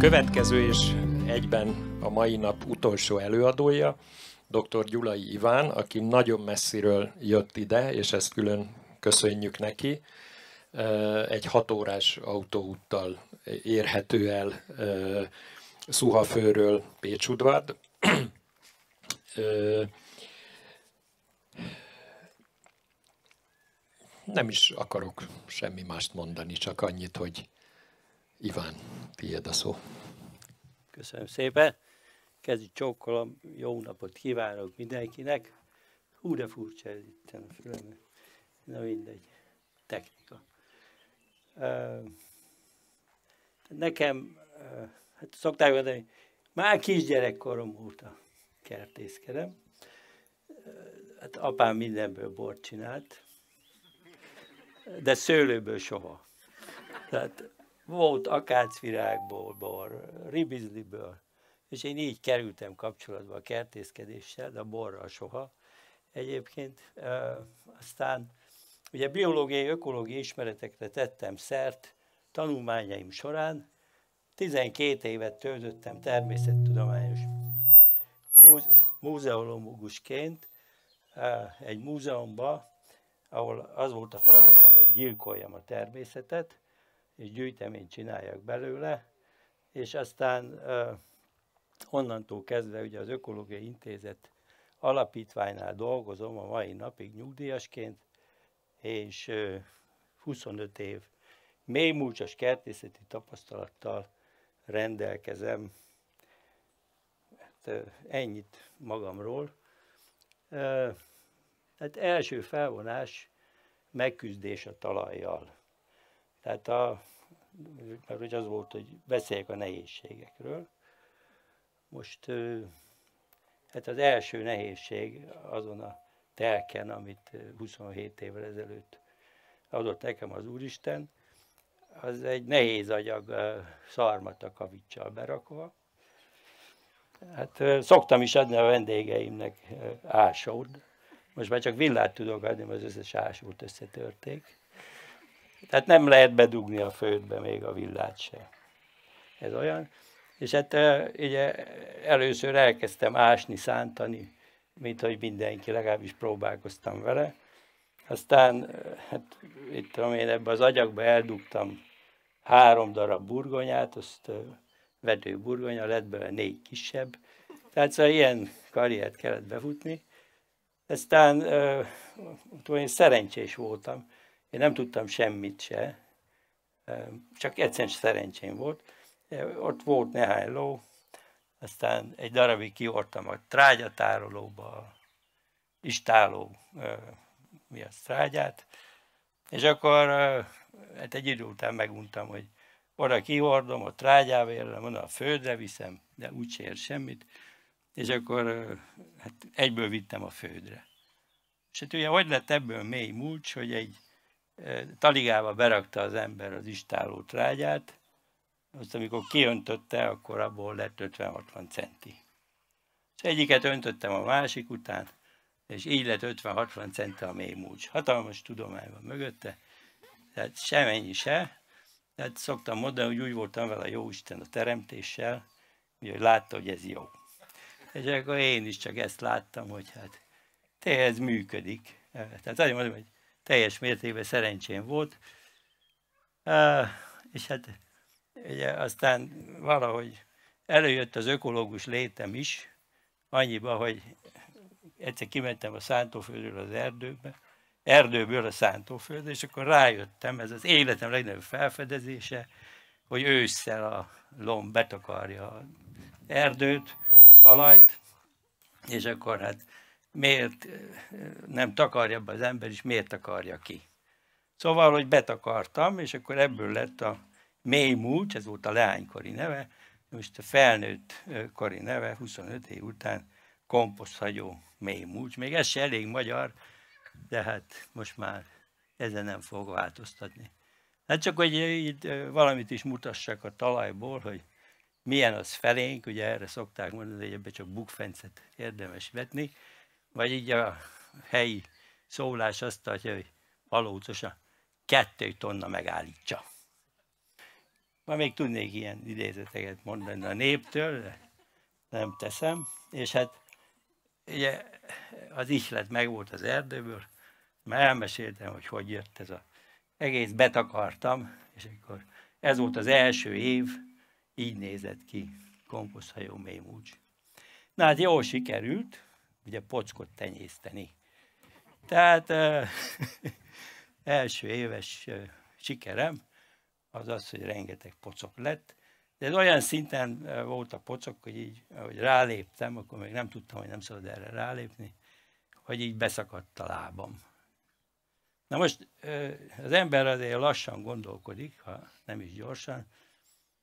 Következő és egyben a mai nap utolsó előadója, dr. Gyulai Iván, aki nagyon messziről jött ide, és ezt külön köszönjük neki. Egy 6 órás autóúttal érhető el Szuhafőről Pécsudvard. Nem is akarok semmi mást mondani, csak annyit, hogy Iván, tiéd a szó. Köszönöm szépen. Kezdjük csókolom, jó napot kívánok mindenkinek. Hú, de furcsa ez itt a fülem. Na mindegy, technika. Nekem, hát szokták mondani, már kisgyerekkorom óta kertészkedem. Hát apám mindenből bort csinált, de szőlőből soha. Tehát volt akácvirágból bor, ribizliből, és én így kerültem kapcsolatba a kertészkedéssel, de a borral soha egyébként. Aztán ugye biológiai, ökológiai ismeretekre tettem szert tanulmányaim során. 12 évet töltöttem természettudományos múzeológusként egy múzeumban, ahol az volt a feladatom, hogy gyilkoljam a természetet, és gyűjteményt csináljak belőle, és aztán onnantól kezdve ugye az Ökológiai Intézet alapítványnál dolgozom a mai napig nyugdíjasként, és 25 év mélymúlcsos kertészeti tapasztalattal rendelkezem. Hát, ennyit magamról. Tehát első felvonás megküzdés a talajjal. Tehát mert hogy az volt, hogy beszéljek a nehézségekről. Most hát az első nehézség azon a telken, amit 27 évvel ezelőtt adott nekem az Úristen, az egy nehéz agyag szarmatakavicsal berakva. Hát szoktam is adni a vendégeimnek ásót. Most már csak villát tudok adni, mert az összes ásót összetörték. Tehát nem lehet bedugni a földbe még a villát se. Ez olyan. És hát ugye először elkezdtem ásni, szántani, mint hogy mindenki, legalábbis próbálkoztam vele. Aztán, hát itt tudom én, ebbe az agyagba eldugtam 3 darab burgonyát, azt vedő burgonya, lett belőle 4 kisebb. Tehát szóval ilyen karriert kellett befutni. Aztán tudom én, szerencsés voltam. Én nem tudtam semmit se, csak egyszerűen szerencsém volt. Ott volt néhány ló, aztán egy darabig kiortam a trágyatárolóba, istáló trágyát, és akkor hát egy idő után meguntam, hogy oda kihordom, a trágyába érlem, onnan a földre viszem, de úgyse ér semmit, és akkor hát egyből vittem a földre. És hát ugye hogy lett ebből mély mulcs, hogy egy taligába berakta az ember az istáló trágyát, azt amikor kiöntötte, akkor abból lett 50-60 centi. És egyiket öntöttem a másik után, és így lett 50-60 centi a mély mulcs. Hatalmas tudomány van mögötte, tehát semennyi se. Tehát szoktam mondani, hogy úgy voltam vele a Jóisten a teremtéssel, hogy látta, hogy ez jó. És akkor én is csak ezt láttam, hogy hát ez működik. Tehát azért mondom, hogy teljes mértékben szerencsém volt. És hát ugye aztán valahogy előjött az ökológus létem is, annyiba, hogy egyszer kimentem a szántóföldről az erdőből a szántóföldre, és akkor rájöttem, ez az életem legnagyobb felfedezése, hogy ősszel a lomb betakarja az erdőt, a talajt, és akkor hát miért nem takarja be az ember is, miért takarja ki. Szóval, hogy betakartam, és akkor ebből lett a mély mulcs, ez volt a leánykori neve, most a felnőtt kori neve, 25 év után komposzthagyó mély mulcs. Még ez se elég magyar, de hát most már ezen nem fog változtatni. Hát csak, hogy itt valamit is mutassak a talajból, hogy milyen az felénk, ugye erre szokták mondani, hogy ebbe csak bukfencet érdemes vetni, vagy így a helyi szólás azt tartja, hogy valócosan 2 tonna megállítsa. Ma még tudnék ilyen idézeteket mondani a néptől, de nem teszem. És hát ugye az ihlet megvolt az erdőből, már elmeséltem, hogy hogy jött ez az egész, betakartam, és akkor ez volt az első év, így nézett ki, komposzthajó mémúcs. Na hát jól sikerült, ugye pockot tenyészteni. Tehát első éves sikerem az az, hogy rengeteg pocok lett, de ez olyan szinten volt a pocok, hogy így, ahogy ráléptem, akkor még nem tudtam, hogy nem szabad erre rálépni, hogy így beszakadt a lábam. Na most az ember azért lassan gondolkodik, ha nem is gyorsan.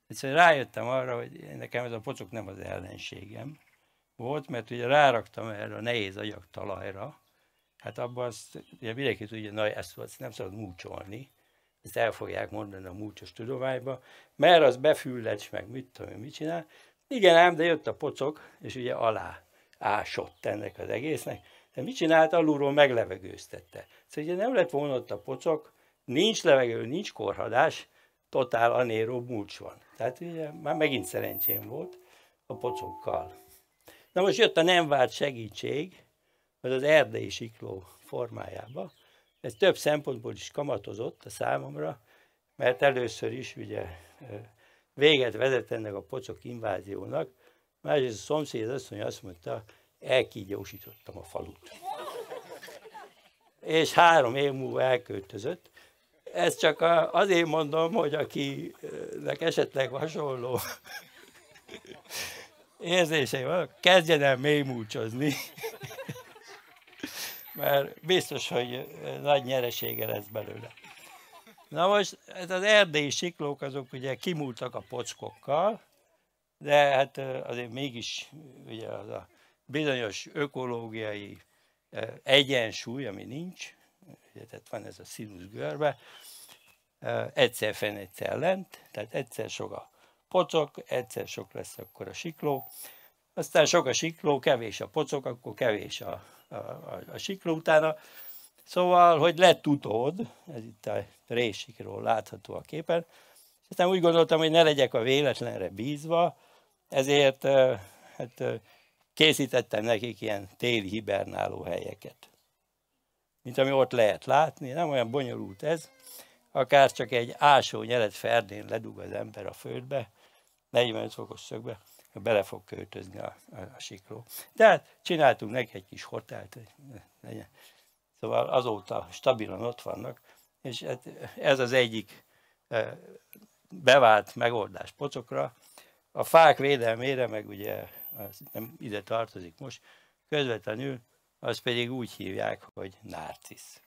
Egyszerűen rájöttem arra, hogy nekem ez a pocok nem az ellenségem volt, mert ugye ráraktam erre a nehéz agyag talajra, hát abban azt, ugye mindenki tudja, na ezt nem szabad múcsolni, ezt el fogják mondani a múcsos tudományban, mert az befüllecs, meg mit tudom én, mit csinál. Igen ám, de jött a pocok, és ugye alá ásott ennek az egésznek. De mit csinált? Alulról meglevegőztette. Szóval ugye nem lett volna ott a pocok, nincs levegő, nincs korhadás, totál anérob múcs van. Tehát ugye már megint szerencsém volt a pocokkal. Na most jött a nem várt segítség, az erdei sikló formájába. Ez több szempontból is kamatozott a számomra, mert először is ugye véget vetett ennek a pocok inváziónak, másrészt a szomszéd asszony azt mondta, elkígyósítottam a falut. És 3 év múlva elköltözött. Ezt csak azért mondom, hogy akinek esetleg hasonló érzései vannak, kezdjen el mémúcsozni. Mert biztos, hogy nagy nyeresége lesz belőle. Na most ez az erdei siklók azok ugye kimúltak a pockokkal, de hát azért mégis ugye az a bizonyos ökológiai egyensúly, ami nincs, ugye, tehát van ez a színusz görbe, egyszer fenn, egyszer lent, tehát egyszer sok a pocok, egyszer sok lesz akkor a sikló, aztán sok a sikló, kevés a pocok, akkor kevés a sikló utána. Szóval, hogy lett utód, ez itt a résikról látható a képen, aztán úgy gondoltam, hogy ne legyek a véletlenre bízva, ezért hát, készítettem nekik ilyen téli hibernáló helyeket. Mint ami ott lehet látni, nem olyan bonyolult ez, akár csak egy ásó nyelet ferdén ledug az ember a földbe, 45 fokos szögbe, bele fog költözni a sikló. De hát csináltunk neki egy kis hotelt, szóval azóta stabilan ott vannak, és hát ez az egyik bevált megoldás pocokra. A fák védelmére, meg ugye nem ide tartozik most, közvetlenül, azt pedig úgy hívják, hogy nárcisz.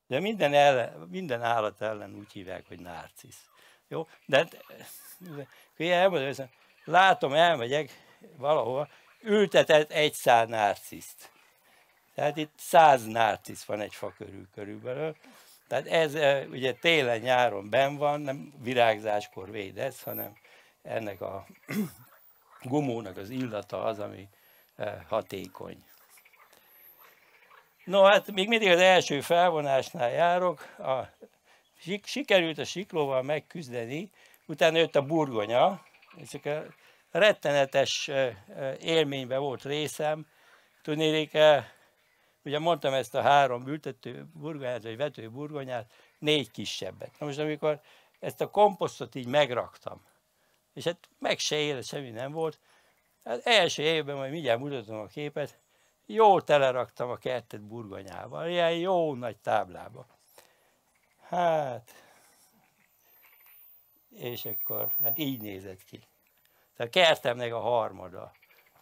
De minden állat ellen úgy hívják, hogy nárcisz. Jó? De hát, elmondom, látom, elmegyek valahova, ültetett egy szál nárciszt. Tehát itt 100 nárcisz van egy fa körülbelül. Tehát ez ugye télen-nyáron benn van, nem virágzáskor véd ez, hanem ennek a gumónak az illata az, ami hatékony. No, hát még mindig az első felvonásnál járok, sikerült a siklóval megküzdeni, utána jött a burgonya, és a rettenetes élményben volt részem. Tudnék, ugye mondtam ezt a 3 ültető burgonyát, vagy vető burgonyát, 4 kisebbet. Na most amikor ezt a komposztot így megraktam, és hát meg se élet, semmi nem volt, az első évben, majd mindjárt mutatom a képet, jól teleraktam a kertet burgonyával, ilyen jó nagy táblába. Hát, és akkor, hát így nézett ki. Tehát a kertemnek a harmada.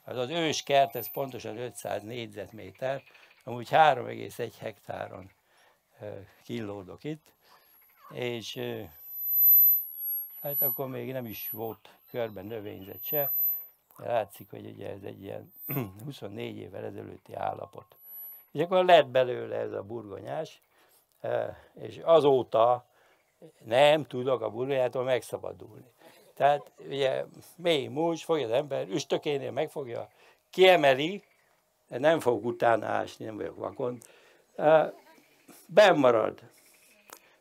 Az ős kert, ez pontosan 500 négyzetméter, amúgy 3,1 hektáron kínlódok itt, és hát akkor még nem is volt körben növényzet se, látszik, hogy ugye ez egy ilyen 24 évvel ezelőtti állapot. És akkor lett belőle ez a burgonyás, és azóta nem tudok a burgonyától megszabadulni. Tehát ugye mély múlcs, fogja az ember, üstökénél megfogja, kiemeli, nem fog utána ásni, nem vagyok vakon, benn marad.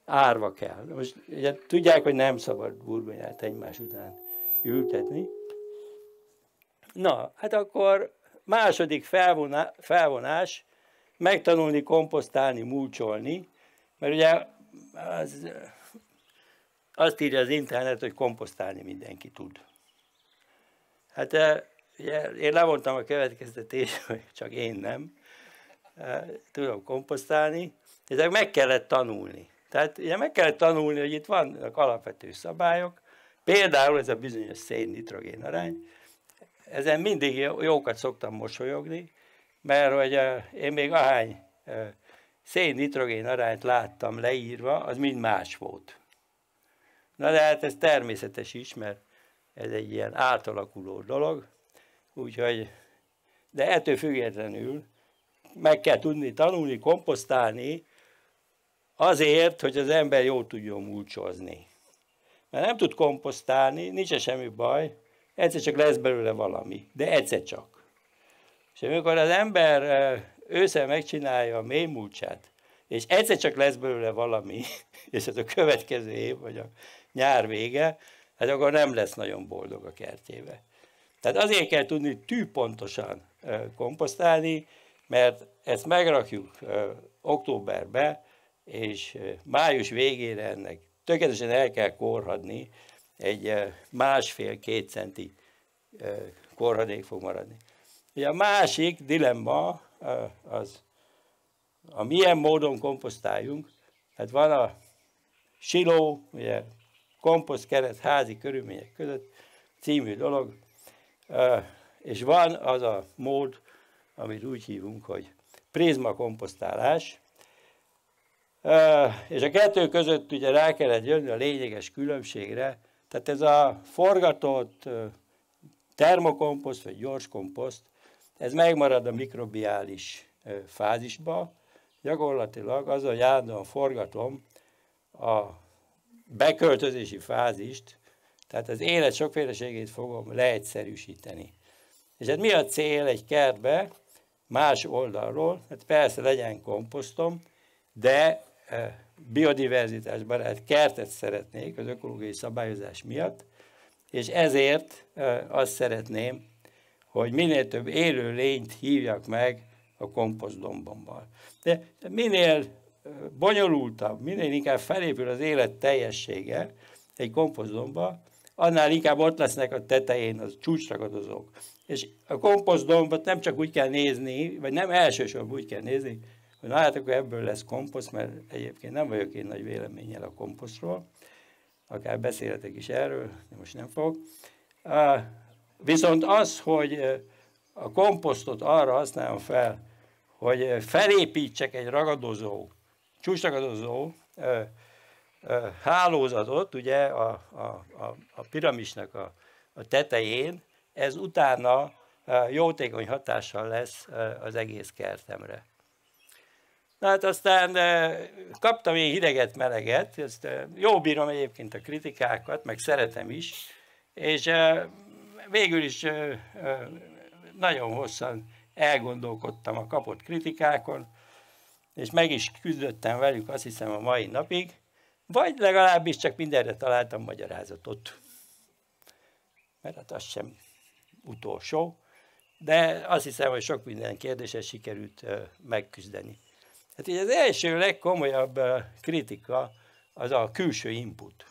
árva kell. Most ugye tudják, hogy nem szabad burgonyát egymás után ültetni. Na, hát akkor második felvonás, megtanulni komposztálni, mulcsolni, mert ugye azt írja az internet, hogy komposztálni mindenki tud. Hát ugye, én levontam a következtetést, hogy csak én nem tudom komposztálni, ezek meg kellett tanulni. Tehát ugye meg kellett tanulni, hogy itt vannak alapvető szabályok, például ez a bizonyos szén-nitrogén arány. Ezen mindig jókat szoktam mosolyogni, mert hogy én még ahány szén-nitrogén arányt láttam leírva, az mind más volt. Na de hát ez természetes is, mert ez egy ilyen átalakuló dolog, úgyhogy, de ettől függetlenül meg kell tudni tanulni, komposztálni azért, hogy az ember jól tudjon mulcsozni. Mert nem tud komposztálni, nincs semmi baj, egyszer csak lesz belőle valami, de egyszer csak. És amikor az ember ősszel megcsinálja a mély mulcsát, és egyszer csak lesz belőle valami, és ez a következő év, vagy a nyár vége, hát akkor nem lesz nagyon boldog a kertjébe. Tehát azért kell tudni tűpontosan komposztálni, mert ezt megrakjuk októberbe, és május végére ennek tökéletesen el kell korhadni, egy 1,5-2 centi korhadék fog maradni. Ugye a másik dilemma az, milyen módon komposztáljunk. Hát van a siló, ugye komposztkeret házi körülmények között című dolog, és van az a mód, amit úgy hívunk, hogy prizma komposztálás, és a kettő között ugye rá kellett jönni a lényeges különbségre, tehát ez a forgatott termokomposzt vagy gyors komposzt, ez megmarad a mikrobiális fázisba, gyakorlatilag azzal járdan forgatom a beköltözési fázist, tehát az élet sokféleségét fogom leegyszerűsíteni. És hát mi a cél egy kertbe más oldalról? Hát persze legyen komposztom, de biodiverzitásbarát kertet szeretnék az ökológiai szabályozás miatt, és ezért azt szeretném, hogy minél több élő lényt hívjak meg a komposztdombommal. De minél bonyolultabb, minél inkább felépül az élet teljessége egy komposztdomba, annál inkább ott lesznek a tetején az csúcsragadozók. És a komposztdombot nem csak úgy kell nézni, vagy nem elsősorban úgy kell nézni, hogy na hát akkor ebből lesz komposzt, mert egyébként nem vagyok én nagy véleménnyel a komposztról, akár beszélhetek is erről, de most nem fogok. Viszont az, hogy a komposztot arra használom fel, hogy felépítsek egy ragadozó, csúcsragadozó hálózatot, ugye a piramisnak a tetején, ez utána jótékony hatással lesz az egész kertemre. Na hát aztán kaptam én hideget, meleget, ezt jó bírom egyébként a kritikákat, meg szeretem is, és végül is nagyon hosszan elgondolkodtam a kapott kritikákon, és meg is küzdöttem velük, azt hiszem, a mai napig, vagy legalábbis csak mindenre találtam magyarázatot. Mert hát az sem utolsó, de azt hiszem, hogy sok minden kérdéssel sikerült megküzdeni. Hát így az első legkomolyabb kritika az a külső input.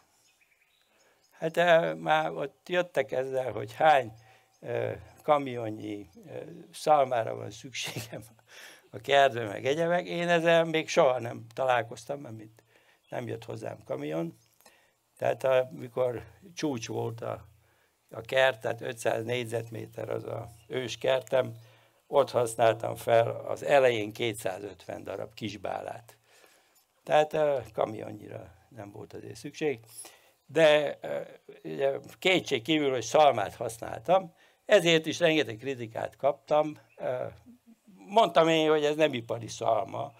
Hát már ott jöttek ezzel, hogy hány kamionnyi szalmára van szükségem a kertben, meg egyebek. Én ezzel még soha nem találkoztam, mert nem jött hozzám kamion. Tehát amikor csúcs volt a kert, tehát 500 négyzetméter az a őskertem, ott használtam fel az elején 250 darab kisbálát. Tehát kamionnyira nem volt azért szükség. De kétség kívül, hogy szalmát használtam, ezért is rengeteg kritikát kaptam. Mondtam én, hogy ez nem ipari szalma.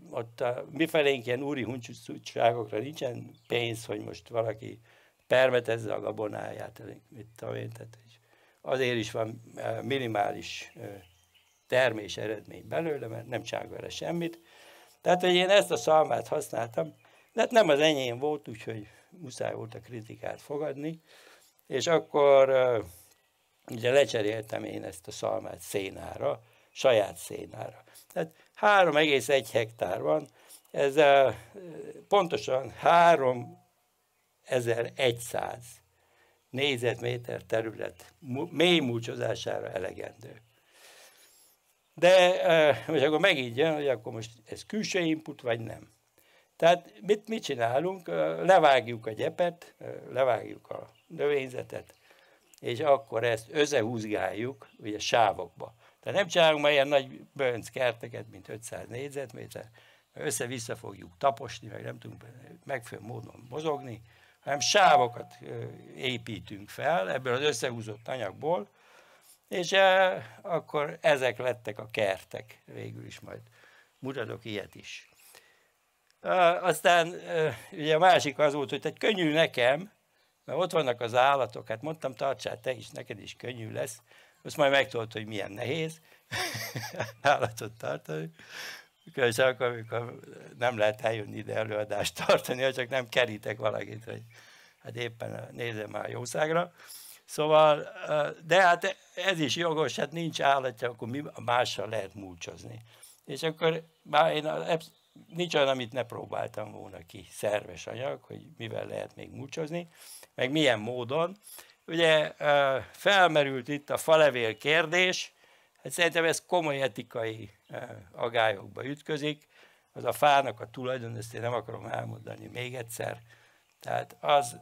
Ott mifelénk ilyen úri huncsúságokra nincsen pénz, hogy most valaki permetezze a gabonáját, mit tudom én, tehát azért is van minimális termés eredmény belőle, mert nem csinálok vele semmit. Tehát, hogy én ezt a szalmát használtam, De hát nem az enyém volt, úgyhogy muszáj volt a kritikát fogadni, és akkor ugye lecseréltem én ezt a szalmát szénára, saját szénára. Tehát 3,1 hektár van, ez pontosan 3100 négyzetméter terület mély mulcsozására elegendő. De most akkor megint jön, hogy akkor most ez külső input, vagy nem. Tehát mit csinálunk? Levágjuk a gyepet, levágjuk a növényzetet, és akkor ezt összehúzgáljuk ugye sávokba. Tehát nem csinálunk már ilyen nagy bönc kerteket, mint 500 négyzetméter, össze-vissza fogjuk taposni, meg nem tudunk megfelelő módon mozogni, hanem sávokat építünk fel ebből az összehúzott anyagból, és akkor ezek lettek a kertek, végül is majd mutatok ilyet is. Aztán ugye a másik az volt, hogy tehát könnyű nekem, mert ott vannak az állatok, hát mondtam, tartsál te is, neked is könnyű lesz, azt majd megtudod, hogy milyen nehéz állatot tartani. És akkor, amikor nem lehet eljönni ide előadást tartani, csak nem kerítek valakit, hogy hát éppen nézem már jószágra. Szóval, de hát ez is jogos, hát nincs állatja, akkor mással lehet mulcsozni. És akkor már nincs olyan, amit ne próbáltam volna ki, szerves anyag, hogy mivel lehet még mulcsozni, meg milyen módon. Ugye felmerült itt a falevél kérdés, hát szerintem ez komoly etikai agályokba ütközik. Az a fának a tulajdon, ezt én nem akarom elmondani még egyszer. Tehát az,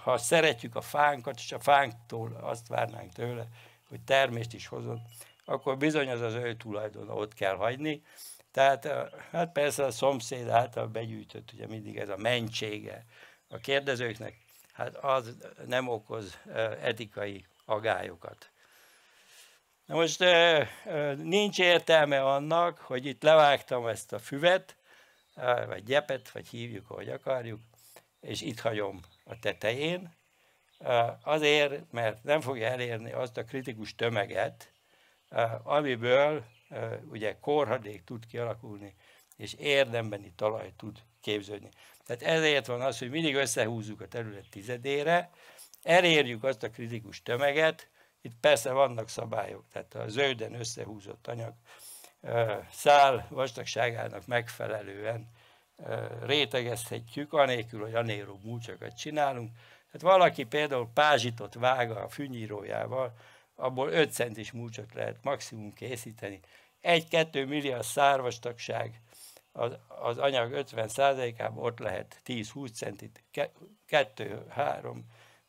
ha szeretjük a fánkat, és a fánktól azt várnánk tőle, hogy termést is hozott, akkor bizony az ő tulajdon, ott kell hagyni. Tehát hát persze a szomszéd által begyűjtött, ugye mindig ez a mentsége a kérdezőknek, hát az nem okoz etikai agályokat. Na most nincs értelme annak, hogy itt levágtam ezt a füvet, vagy gyepet, vagy hívjuk, ahogy akarjuk, és itt hagyom a tetején, azért, mert nem fogja elérni azt a kritikus tömeget, amiből ugye korhadék tud kialakulni, és érdembeni talaj tud képződni. Tehát ezért van az, hogy mindig összehúzzuk a terület tizedére, elérjük azt a kritikus tömeget, itt persze vannak szabályok, tehát a zölden összehúzott anyag szál vastagságának megfelelően rétegezhetjük, anélkül, hogy anaerob mulcsokat csinálunk. Tehát valaki például pázsitot vág a fűnyírójával, abból 5 centis mulcsot lehet maximum készíteni. 1-2 milliárd szárvastagság az anyag 50%-ában ott lehet 10-20 centit, 2-3,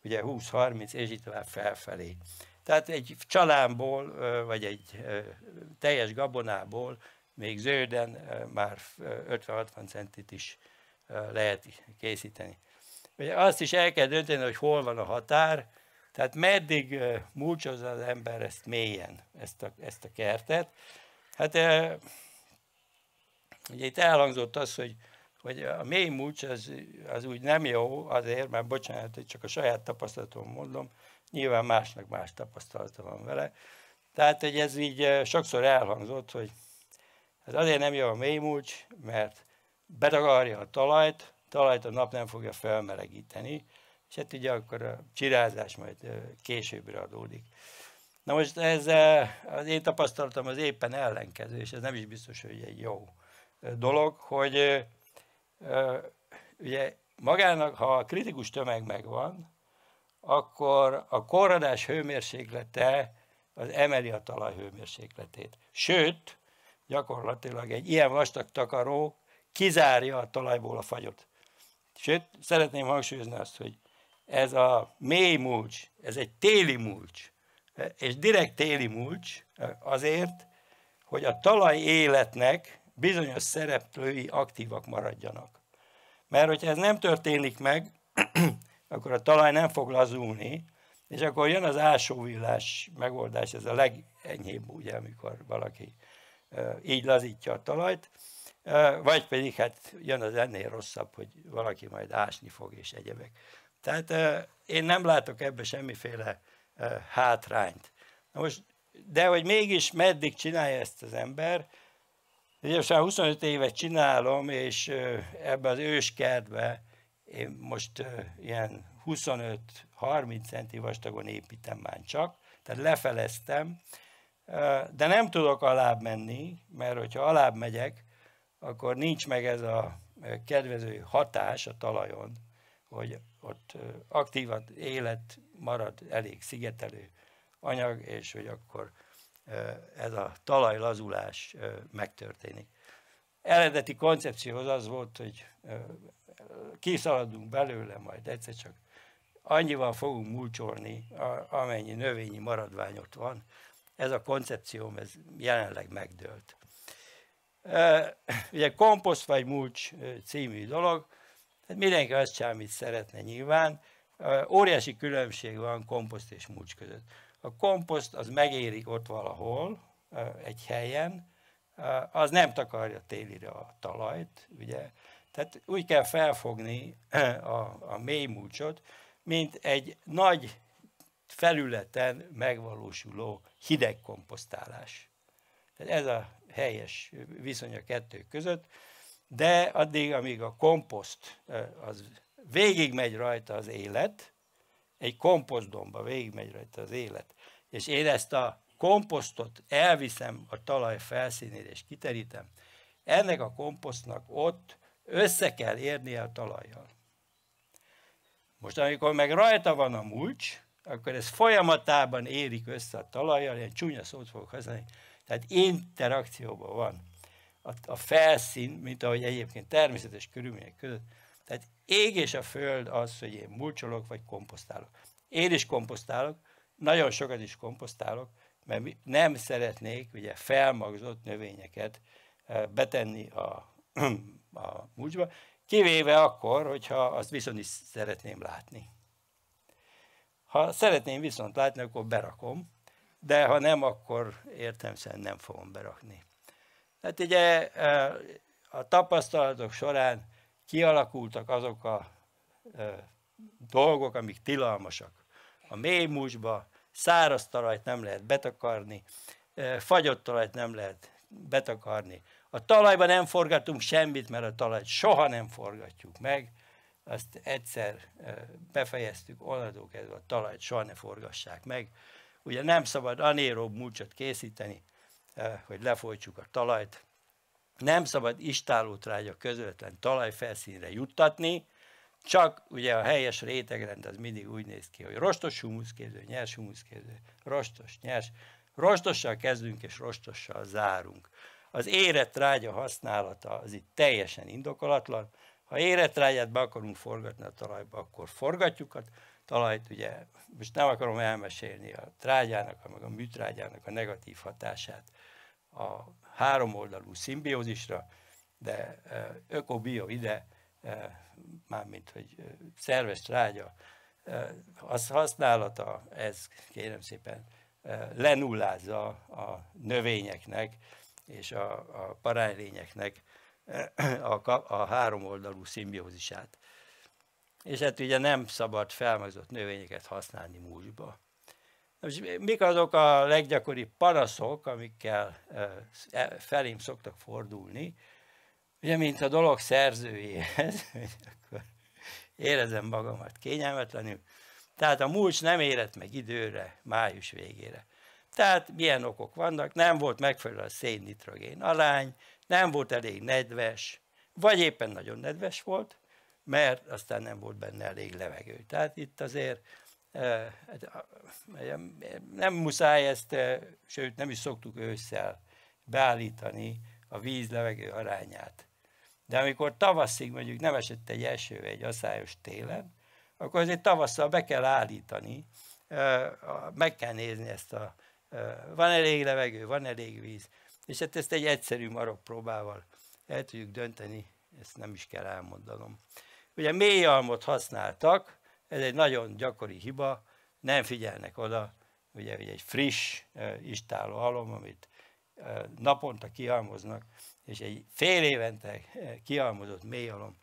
ugye 20-30, és így tovább felfelé. Tehát egy csalánból, vagy egy teljes gabonából még zölden már 50-60 centit is lehet készíteni. Ugye azt is el kell dönteni, hogy hol van a határ, tehát meddig mulcsozza az ember ezt mélyen, ezt a kertet. Hát ugye itt elhangzott az, hogy a mély mulcs az úgy nem jó azért, mert bocsánat, hogy csak a saját tapasztalatom mondom, nyilván másnak más tapasztalata van vele. Tehát, hogy ez így sokszor elhangzott, hogy ez azért nem jó a mély mulcs, mert betakarja a talajt a nap nem fogja felmelegíteni, és hát ugye akkor a csirázás majd későbbre adódik. Na most ez az én tapasztalatom az éppen ellenkező, és ez nem is biztos, hogy egy jó dolog, hogy ugye magának, ha a kritikus tömeg megvan, akkor a korradás hőmérséklete az emeli a talaj hőmérsékletét. Sőt, gyakorlatilag egy ilyen vastag takaró kizárja a talajból a fagyot. Sőt, szeretném hangsúlyozni azt, hogy ez a mély mulcs, ez egy téli mulcs, és direkt téli mulcs azért, hogy a talaj életnek bizonyos szereplői aktívak maradjanak. Mert hogyha ez nem történik meg, akkor a talaj nem fog lazulni, és akkor jön az ásóvillás megoldás, ez a legenyhébb, ugye, amikor valaki így lazítja a talajt, vagy pedig hát jön az ennél rosszabb, hogy valaki majd ásni fog és egyebek. Tehát én nem látok ebbe semmiféle hátrányt. Na most, de hogy mégis meddig csinálja ezt az ember, Ugye most már 25 évet csinálom, és ebbe az őskertbe én most ilyen 25-30 centi vastagon építem már csak, tehát lefeleztem, de nem tudok alább menni, mert hogyha alább megyek, akkor nincs meg ez a kedvező hatás a talajon, hogy ott aktívan élet marad, elég szigetelő anyag, és hogy akkor ez a talajlazulás megtörténik. Eredeti koncepció az volt, hogy kiszaladunk belőle, majd egyszer csak annyival fogunk mulcsolni, amennyi növényi maradvány ott van. Ez a koncepcióm, ez jelenleg megdőlt. Ugye komposzt vagy mulcs című dolog, mindenki azt csinál, amit szeretne nyilván. Óriási különbség van komposzt és mulcs között. A komposzt az megérik ott valahol, egy helyen, az nem télire a talajt, ugye. Tehát úgy kell felfogni a mély mulcsot, mint egy nagy felületen megvalósuló hideg komposztálás. Tehát ez a helyes viszony a kettő között, de addig, amíg a komposzt az végigmegy rajta az élet, egy komposztdomba végigmegy rajta az élet, és én ezt a komposztot elviszem a talaj felszínére és kiterítem, ennek a komposztnak ott össze kell érnie a talajjal. Most amikor meg rajta van a mulcs, akkor ez folyamatában érik össze a talajjal, ilyen csúnya szót fogok használni, tehát interakcióban van a felszín, mint ahogy egyébként természetes körülmények között. Tehát ég és a föld az, hogy én mulcsolok vagy komposztálok. Én is komposztálok, nagyon sokat is komposztálok, mert nem szeretnék ugye felmagzott növényeket betenni a mulcsba, kivéve akkor, hogyha azt viszont is szeretném látni. Ha szeretném viszont látni, akkor berakom, de ha nem, akkor értelemszerűen nem fogom berakni. Tehát ugye a tapasztalatok során kialakultak azok a dolgok, amik tilalmasak. A mély mulcsba száraz talajt nem lehet betakarni, fagyott talajt nem lehet betakarni. A talajban nem forgatunk semmit, mert a talajt soha nem forgatjuk meg. Azt egyszer befejeztük, onnantól kezdve a talajt soha ne forgassák meg. Ugye nem szabad anaerob mulcsot készíteni, hogy lefolytsuk a talajt. Nem szabad istállótrágya közvetlen talajfelszínre juttatni, csak ugye a helyes rétegrend az mindig úgy néz ki, hogy rostos humuszképző, nyers humuszképző, rostos, nyers. Rostossal kezdünk és rostossal zárunk. Az érett trágya használata az itt teljesen indokolatlan. Ha érett trágyát be akarunk forgatni a talajba, akkor forgatjuk a talajt. Ugye most nem akarom elmesélni a trágyának, meg a műtrágyának a negatív hatását a háromoldalú szimbiózisra, de öko-bio ide, mármint hogy szerves trágya az használata, ez kérem szépen lenullázza a növényeknek és a paránylényeknek a háromoldalú szimbiózisát. És hát ugye nem szabad felmagzott növényeket használni mulcsba. Most mik azok a leggyakoribb panaszok, amikkel felém szoktak fordulni? Ugye, mint a dolog szerzőjéhez, akkor érezem magamat kényelmetlenül. Tehát a mulcs nem érett meg időre, május végére. Tehát milyen okok vannak? Nem volt megfelelő a szén-nitrogén arány, nem volt elég nedves, vagy éppen nagyon nedves volt, mert aztán nem volt benne elég levegő. Tehát itt azért nem muszáj ezt, sőt nem is szoktuk ősszel beállítani a víz-levegő arányát. De amikor tavaszig mondjuk nem esett egy eső egy aszályos télen, akkor azért tavasszal be kell állítani, meg kell nézni ezt van elég levegő, van elég víz, és hát ezt egy egyszerű marok próbával el tudjuk dönteni, ezt nem is kell elmondanom. Ugye mély almot használtak, ez egy nagyon gyakori hiba, nem figyelnek oda, ugye egy friss istálló alom, amit naponta kialmoznak, és egy fél évente kialmozott mély alom,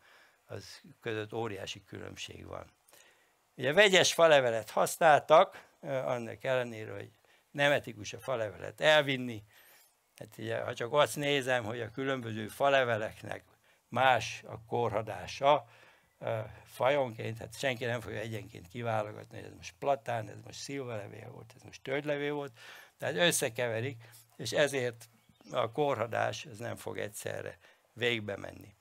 az között óriási különbség van. Ugye vegyes falevelet használtak, annak ellenére, hogy nem etikus a falevelet elvinni, Hát ugye, ha csak azt nézem, hogy a különböző faleveleknek más a korhadása fajonként, hát senki nem fogja egyenként kiválogatni, hogy ez most platán, ez most szilvalevél volt, ez most tölgylevél volt, tehát összekeverik, és ezért a korhadás ez nem fog egyszerre végbe menni.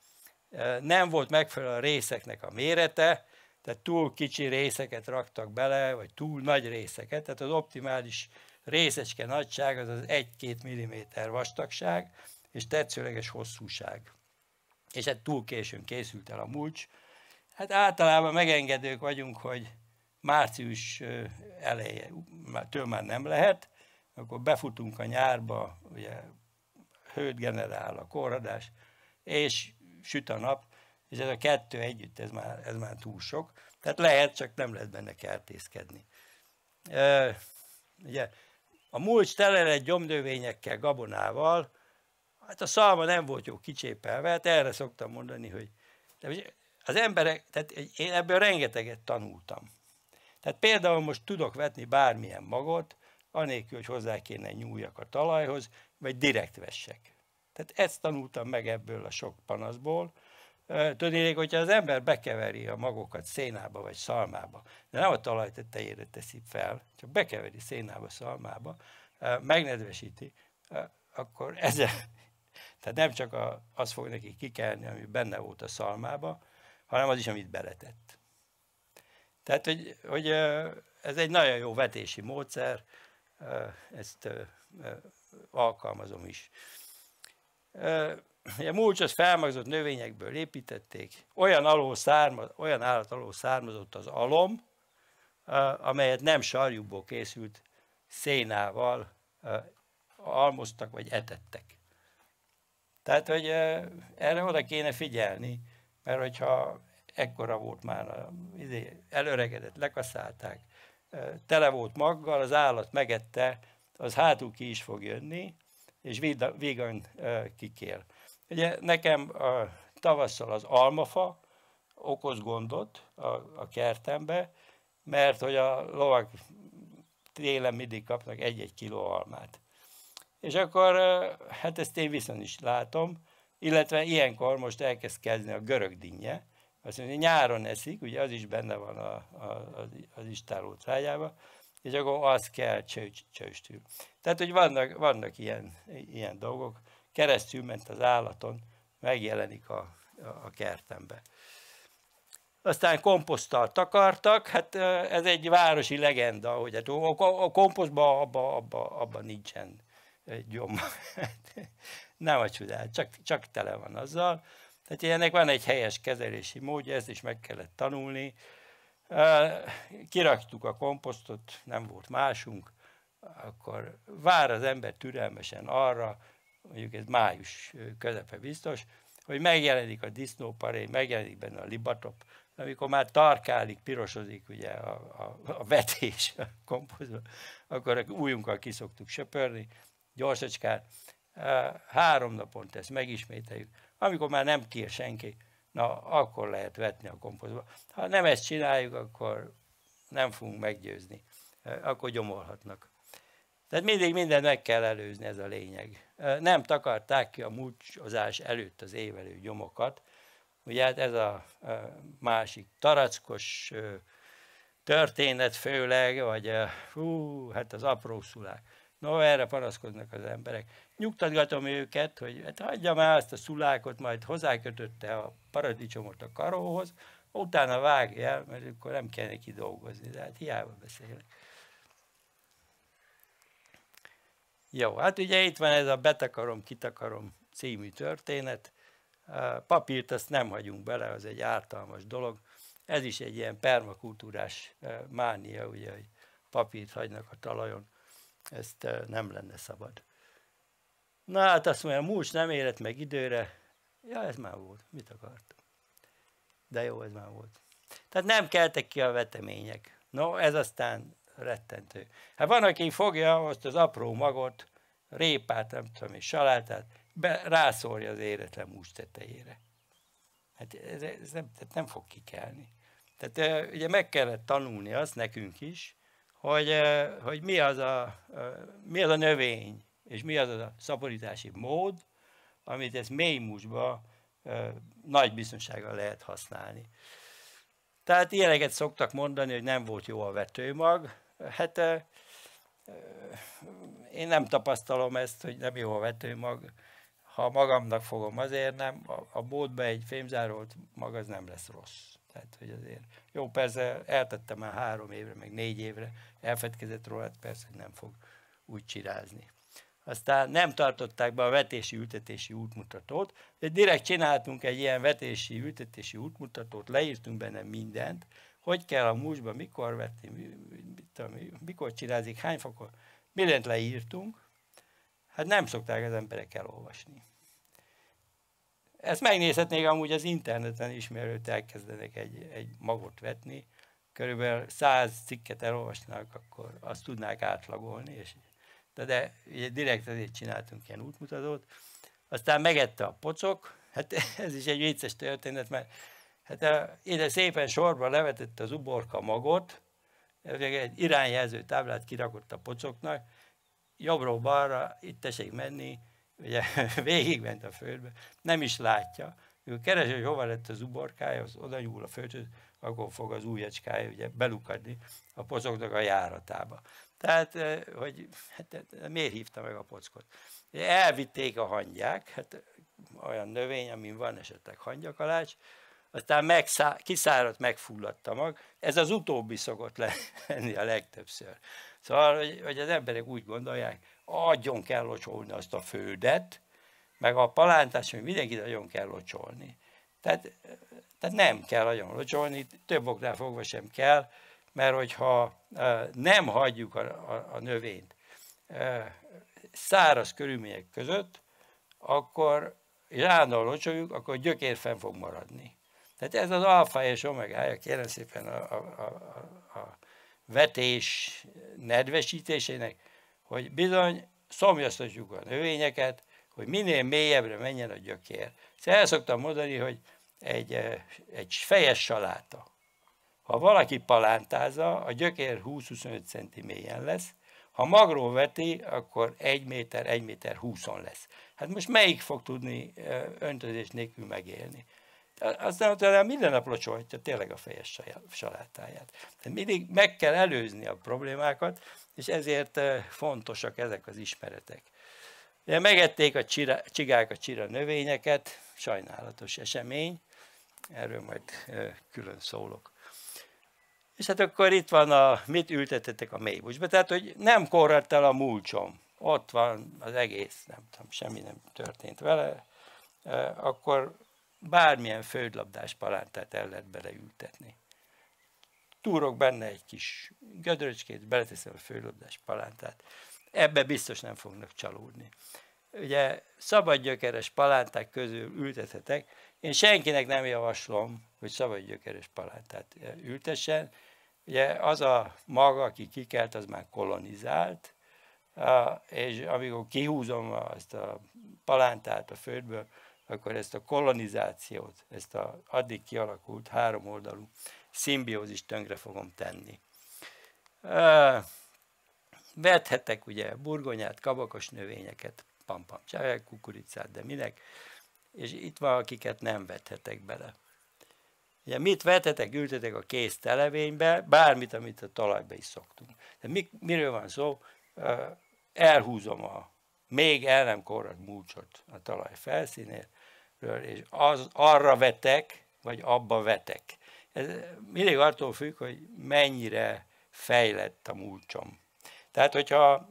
Nem volt megfelelő a részeknek a mérete, tehát túl kicsi részeket raktak bele, vagy túl nagy részeket, tehát az optimális részecske nagyság az 1-2 mm vastagság, és tetszőleges hosszúság. És hát túl későn készült el a mulcs. Hát általában megengedők vagyunk, hogy március elejétől már nem lehet, akkor befutunk a nyárba, ugye hőt generál a korhadás, és süt a nap, és ez a kettő együtt, ez már túl sok. Tehát lehet, csak nem lehet benne kertészkedni. Ugye, a mulcs tele lett gyomnövényekkel, gabonával, hát a szalma nem volt jó kicsépelve, hát erre szoktam mondani, hogy az emberek, tehát én ebből rengeteget tanultam. Tehát például most tudok vetni bármilyen magot, anélkül, hogy hozzá kéne nyúljak a talajhoz, vagy direkt vessek. Tehát ezt tanultam meg ebből a sok panaszból. Tudnék, hogyha az ember bekeveri a magokat szénába vagy szalmába, de nem a talaj tetejére teszi fel, csak bekeveri szénába, szalmába, megnedvesíti, akkor ezzel, tehát nem csak az fog neki kikelni, ami benne volt a szalmába, hanem az is, amit beletett. Tehát, hogy ez egy nagyon jó vetési módszer, ezt alkalmazom is. A mulcsot felmagzott növényekből építették, olyan állat alól származott az alom, amelyet nem sarjukból készült szénával almoztak vagy etettek. Tehát, hogy erre oda kéne figyelni, mert hogyha ekkora volt már, előregedett, lekaszálták, tele volt maggal, az állat megette, az hátul ki is fog jönni, és vígan kikél. Ugye nekem tavasszal az almafa okoz gondot a kertembe, mert hogy a lovak télen mindig kapnak 1-1 kiló almát. És akkor, hát ezt én viszont is látom, illetve ilyenkor most elkezd kezdeni a görög dinnye, azt mondja, nyáron eszik, ugye az is benne van az istáló trágyában, és akkor az kell csőstül. Tehát, hogy vannak ilyen dolgok, keresztül ment az állaton, megjelenik a kertembe. Aztán komposzttal takartak, hát ez egy városi legenda, hogy hát a komposztban abban nincsen gyom. Nem a csodát, csak tele van azzal. Tehát ennek van egy helyes kezelési módja, ezt is meg kellett tanulni. Kiraktuk a komposztot, nem volt másunk, akkor vár az ember türelmesen arra, mondjuk ez május közepe biztos, hogy megjelenik a disznóparé, megjelenik benne a libatop, amikor már tarkálik, pirosodik ugye a vetés a komposztban, akkor ujjunkkal ki szoktuk söpörni, gyorsacskán, 3 naponta ezt megismételjük, amikor már nem kér senki, na akkor lehet vetni a komposztba. Ha nem ezt csináljuk, akkor nem fogunk meggyőzni, akkor gyomolhatnak. Tehát mindig mindent meg kell előzni, ez a lényeg. Nem takarták ki a mulcsozás előtt az évelő gyomokat. Ugye hát ez a másik tarackos történet főleg, vagy hát az apró szulák. No, erre panaszkodnak az emberek. Nyugtatgatom őket, hogy hát hagyja már azt a szulákot, majd hozzákötötte a paradicsomot a karóhoz, utána vágja el, mert akkor nem kell neki dolgozni, de hát hiába beszélnek. Jó, hát ugye itt van ez a betakarom, kitakarom című történet. Papírt azt nem hagyunk bele, az egy ártalmas dolog. Ez is egy ilyen permakultúrás mánia, ugye, hogy papírt hagynak a talajon. Ezt nem lenne szabad. Na hát azt mondja, a mulcs nem érett meg időre. Ja, ez már volt. Mit akartam? De jó, ez már volt. Tehát nem keltek ki a vetemények. No, ez aztán rettentő. Hát van, aki fogja azt az apró magot, répát, nem tudom, és salátát, rászórja az éretlen mulcs tetejére. Hát ez nem fog kikelni. Tehát ugye meg kellett tanulni azt nekünk is, hogy mi az a növény, és mi az a szaporítási mód, amit ez mély múzsba nagy biztonsággal lehet használni. Tehát ilyeneket szoktak mondani, hogy nem volt jó a vetőmag. Hát én nem tapasztalom ezt, hogy nem jó a vetőmag. Ha magamnak fogom, azért nem. A bótba egy fémzárolt mag az nem lesz rossz. Tehát, hogy azért jó, persze eltettem már 3 évre, meg 4 évre, elfedkezett róla, persze, hogy nem fog úgy csirázni. Aztán nem tartották be a vetési-ültetési útmutatót, de direkt csináltunk egy ilyen vetési-ültetési útmutatót, leírtunk benne mindent, hogy kell a múzsba, mikor vetni, mikor csirázik, hány fokon, mindent leírtunk. Hát nem szokták az emberek elolvasni. Ezt megnézhetnék amúgy az interneten is, mielőtt elkezdenek egy magot vetni. Körülbelül 100 cikket elolvasnak, akkor azt tudnák átlagolni, de ugye direkt ezért csináltunk ilyen útmutatót. Aztán megette a pocok, hát ez is egy vicces történet, mert hát ide szépen sorba levetette az uborka magot, egy irányjelző táblát kirakott a pocoknak, jobbról balra, itt tessék menni, ugye végigment a földbe, nem is látja. Ő keresi, hogy hova lett az uborkája, az oda nyúl a földhöz, akkor fog az ujjacskája ugye belukadni a pocoknak a járatába. Tehát, hogy hát, miért hívta meg a pockot? Elvitték a hangyák, hát olyan növény, amin van esetleg hangyakalács, aztán kiszáradt, megfulladt a mag. Ez az utóbbi szokott lenni a legtöbbször. Szóval, hogy az emberek úgy gondolják, agyon kell locsolni azt a földet, meg a palántás, hogy mindenkit agyon kell locsolni. Tehát nem kell agyon locsolni, több oknál fogva sem kell, mert hogyha nem hagyjuk a növényt száraz körülmények között, akkor állandóan locsoljuk, akkor gyökér fenn fog maradni. Tehát ez az alfa és omegája, kérem szépen a vetés nedvesítésének, hogy bizony szomjaztatjuk a növényeket, hogy minél mélyebbre menjen a gyökér. Szóval el szoktam mondani, hogy egy fejes saláta. Ha valaki palántázza, a gyökér 20-25 centi mélyen lesz, ha magról veti, akkor 1 méter, 1 méter 20 lesz. Hát most melyik fog tudni öntözés nélkül megélni? Aztán utána minden nap locsolhatja tényleg a fejes salátáját. Tehát mindig meg kell előzni a problémákat, és ezért fontosak ezek az ismeretek. Ugye megették a csigák a csira növényeket, sajnálatos esemény, erről majd külön szólok. És hát akkor itt van mit ültetetek a mélybúcsba, tehát hogy nem korradt el a mulcsom, ott van az egész, nem tudom, semmi nem történt vele, akkor bármilyen földlabdás palántát el lehet beleültetni. Túrok benne egy kis gödröcskét, beleteszem a földlabdás palántát, ebbe biztos nem fognak csalódni. Ugye szabadgyökeres palánták közül ültethetek, én senkinek nem javaslom, hogy szabadgyökeres palántát ültessen. Ugye az a maga, aki kikelt, az már kolonizált, és amikor kihúzom ezt a palántát a földből, akkor ezt a kolonizációt, ezt az addig kialakult 3 oldalú szimbiózist tönkre fogom tenni. Vethetek ugye burgonyát, kabakos növényeket, pampam, kukoricát, de minek, és itt van, akiket nem vethetek bele. Ugye mit vethetek, ültetek a kész televénybe, bármit, amit a talajba is szoktunk. De miről van szó? Elhúzom a még el nem korradt mulcsot a talaj felszínéről, és arra vetek, vagy abba vetek. Ez mindig attól függ, hogy mennyire fejlett a mulcsom. Tehát, hogyha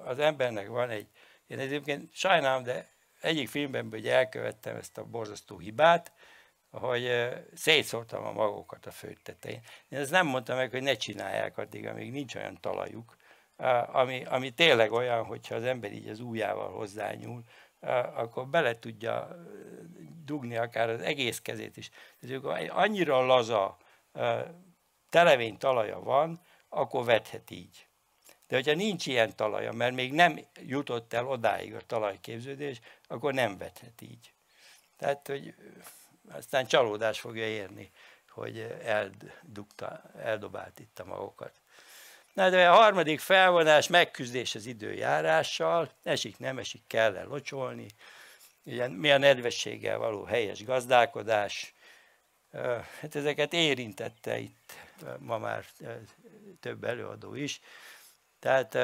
az embernek van én egyébként sajnálom, de egyik filmben ugye elkövettem ezt a borzasztó hibát, hogy szétszórtam a magokat a föld tetején. Én ezt nem mondtam meg, hogy ne csinálják addig, amíg nincs olyan talajuk, ami tényleg olyan, hogyha az ember így az ujjával hozzányúl, akkor bele tudja dugni akár az egész kezét is. Tehát annyira laza televény talaja van, akkor vethet így. De hogyha nincs ilyen talaja, mert még nem jutott el odáig a talajképződés, akkor nem vethet így. Tehát, hogy aztán csalódás fogja érni, hogy eldobált itt a magokat. Na de a harmadik felvonás megküzdés az időjárással, esik, nem esik, kell locsolni, ugye, mi a nedvességgel való helyes gazdálkodás, hát ezeket érintette itt ma már több előadó is. Tehát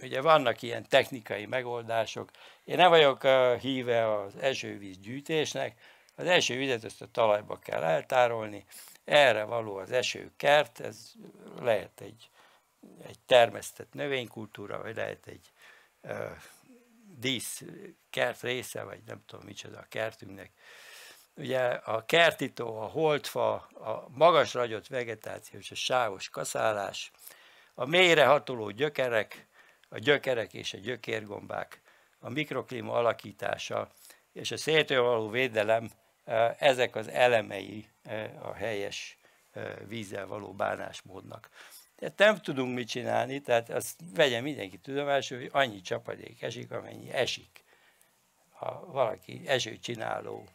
ugye vannak ilyen technikai megoldások. Én nem vagyok híve az esővíz gyűjtésnek, az esővizet ezt a talajba kell eltárolni, erre való az esőkert, ez lehet egy termesztett növénykultúra, vagy lehet egy díszkert része, vagy nem tudom micsoda a kertünknek. Ugye a kertító, a holdfa, a magas ragyott vegetáció és a sávos kaszálás, a mélyre hatoló gyökerek, a gyökerek és a gyökérgombák, a mikroklíma alakítása és a széltől való védelem, ezek az elemei a helyes vízzel való bánásmódnak. Tehát nem tudunk mit csinálni, tehát azt vegye mindenki tudomásul, hogy annyi csapadék esik, amennyi esik. Ha valaki esőcsináló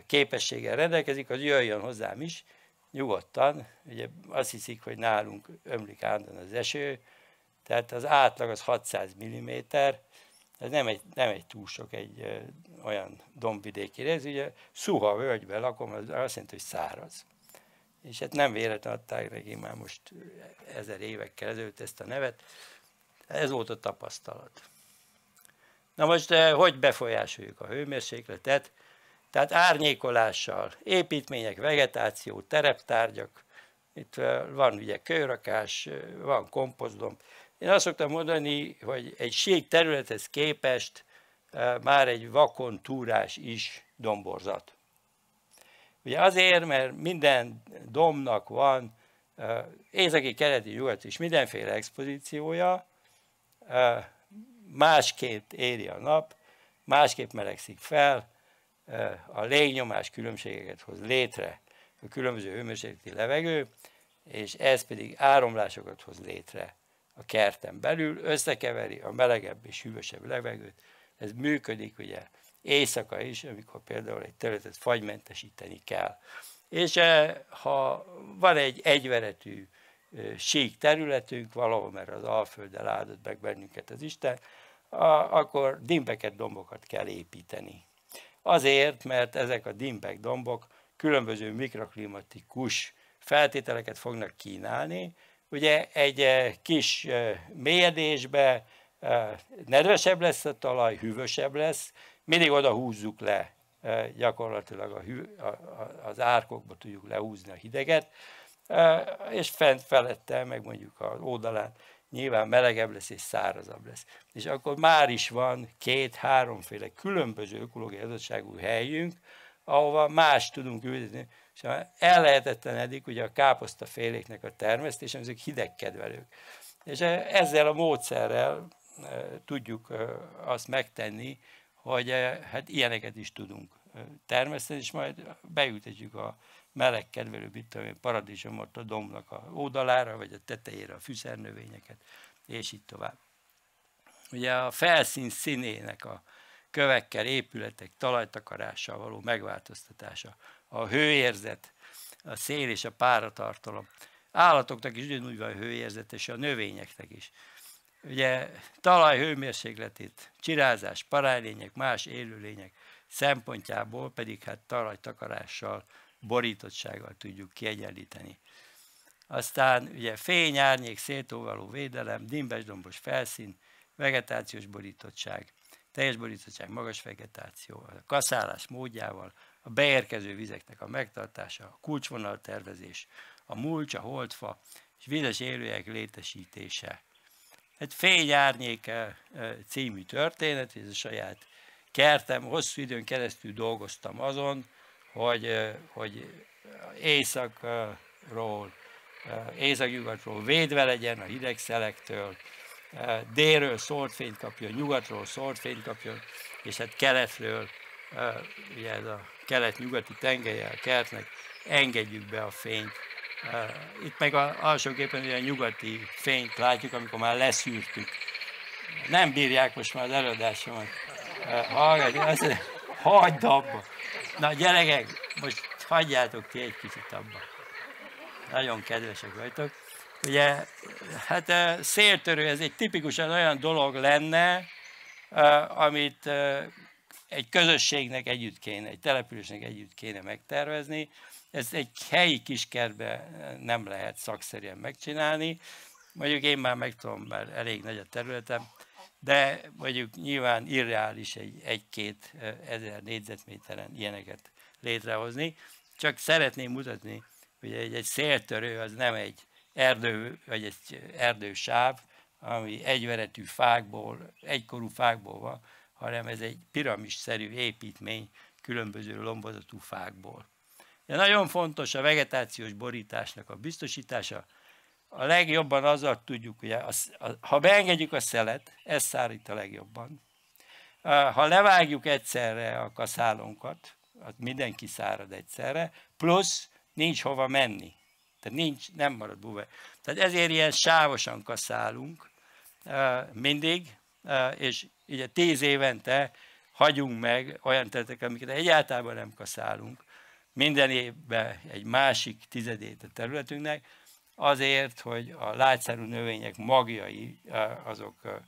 képességgel rendelkezik, az jöjjön hozzám is, nyugodtan. Ugye azt hiszik, hogy nálunk ömlik állandóan az eső, tehát az átlag az 600 mm, ez nem egy túl sok egy olyan dombvidéki rész, ugye Szuha völgyben lakom, az azt jelenti, hogy száraz. És hát nem véletlenül adták neki már most 1000 évekkel ezelőtt ezt a nevet, ez volt a tapasztalat. Na most, hogy befolyásoljuk a hőmérsékletet? Tehát árnyékolással, építmények, vegetáció, tereptárgyak, itt van ugye kőrakás, van komposztdomb. Én azt szoktam mondani, hogy egy sík területhez képest már egy vakon túrás is domborzat. Ugye azért, mert minden dombnak van északi, keleti, nyugati is mindenféle expozíciója, másképp éri a nap, másképp melegszik fel, a légnyomás különbségeket hoz létre a különböző hőmérsékleti levegő, és ez pedig áramlásokat hoz létre a kerten belül, összekeveri a melegebb és hűvösebb levegőt. Ez működik ugye éjszaka is, amikor például egy területet fagymentesíteni kell. És ha van egy egyveretű sík területünk, valahol, mert az Alfölddel áldott meg bennünket az Isten, akkor dimbeket, dombokat kell építeni. Azért, mert ezek a dimbek, dombok különböző mikroklimatikus feltételeket fognak kínálni. Ugye egy kis mélyedésbe nedvesebb lesz a talaj, hűvösebb lesz, mindig oda húzzuk le, gyakorlatilag az árkokba tudjuk lehúzni a hideget, és fent felette, meg mondjuk az oldalán nyilván melegebb lesz és szárazabb lesz. És akkor már is van 2-3 különböző ökológiai adottságú helyünk, ahova más tudunk ültetni, és ellehetetlenedik ugye a káposztaféléknek a termesztése, ezek hidegkedvelők. És ezzel a módszerrel tudjuk azt megtenni, hogy hát ilyeneket is tudunk termeszteni, és majd beültetjük a melegkedvelő paradicsomot a dombnak a oldalára, vagy a tetejére a fűszernövényeket, és így tovább. Ugye a felszín színének a kövekkel, épületek, talajtakarással való megváltoztatása, a hőérzet, a szél és a páratartalom. Állatoknak is ugyanúgy van hőérzet, és a növényeknek is. Ugye talaj hőmérsékletét, csirázás, parálylények, más élőlények szempontjából pedig hát talajtakarással, borítottsággal tudjuk kiegyenlíteni. Aztán ugye fény, árnyék, széltól való védelem, dimbes-dombos felszín, vegetációs borítottság, teljes borítottság, magas vegetáció, a kaszálás módjával, a beérkező vizeknek a megtartása, a kulcsvonaltervezés, a mulcs, a holdfa és vizes élőhelyek létesítése. Egy Fény-árnyék című történet, ez a saját kertem, hosszú időn keresztül dolgoztam azon, hogy északnyugatról védve legyen a hideg szelektől, délről szórt fényt kapjon, nyugatról szórt fényt kapjon, és hát keletről, ugye ez a kelet-nyugati tengelye a kertnek, engedjük be a fényt. Itt meg alsóképpen a nyugati fényt látjuk, amikor már leszűrtük. Nem bírják most már az előadásomat. Hagyd abba! Na gyerekek, most hagyjátok ti egy kicsit abba. nagyon kedvesek vagytok. Ugye, hát széltörő, ez egy tipikusan olyan dolog lenne, amit egy közösségnek együtt kéne, egy településnek együtt kéne megtervezni. Ezt egy helyi kiskertbe nem lehet szakszerűen megcsinálni. Mondjuk én már meg tudom, mert elég nagy a területem, de mondjuk nyilván irreális egy-két ezer négyzetméteren ilyeneket létrehozni. Csak szeretném mutatni, hogy egy széltörő az nem egy erdő, vagy egy erdősáv, ami egyveretű fákból, egykorú fákból van, hanem ez egy piramisszerű építmény különböző lombozatú fákból. De nagyon fontos a vegetációs borításnak a biztosítása. A legjobban azzal tudjuk, hogy ha beengedjük a szelet, ez szárít a legjobban. Ha levágjuk egyszerre a kaszálónkat, mindenki szárad egyszerre, plusz nincs hova menni. Tehát nem marad búvár. Tehát ezért ilyen sávosan kaszálunk mindig, és ugye 10 évente hagyunk meg olyan területeket, amiket egyáltalán nem kaszálunk, minden évben egy másik tizedét a területünknek, azért, hogy a lágyszárú növények magjai azok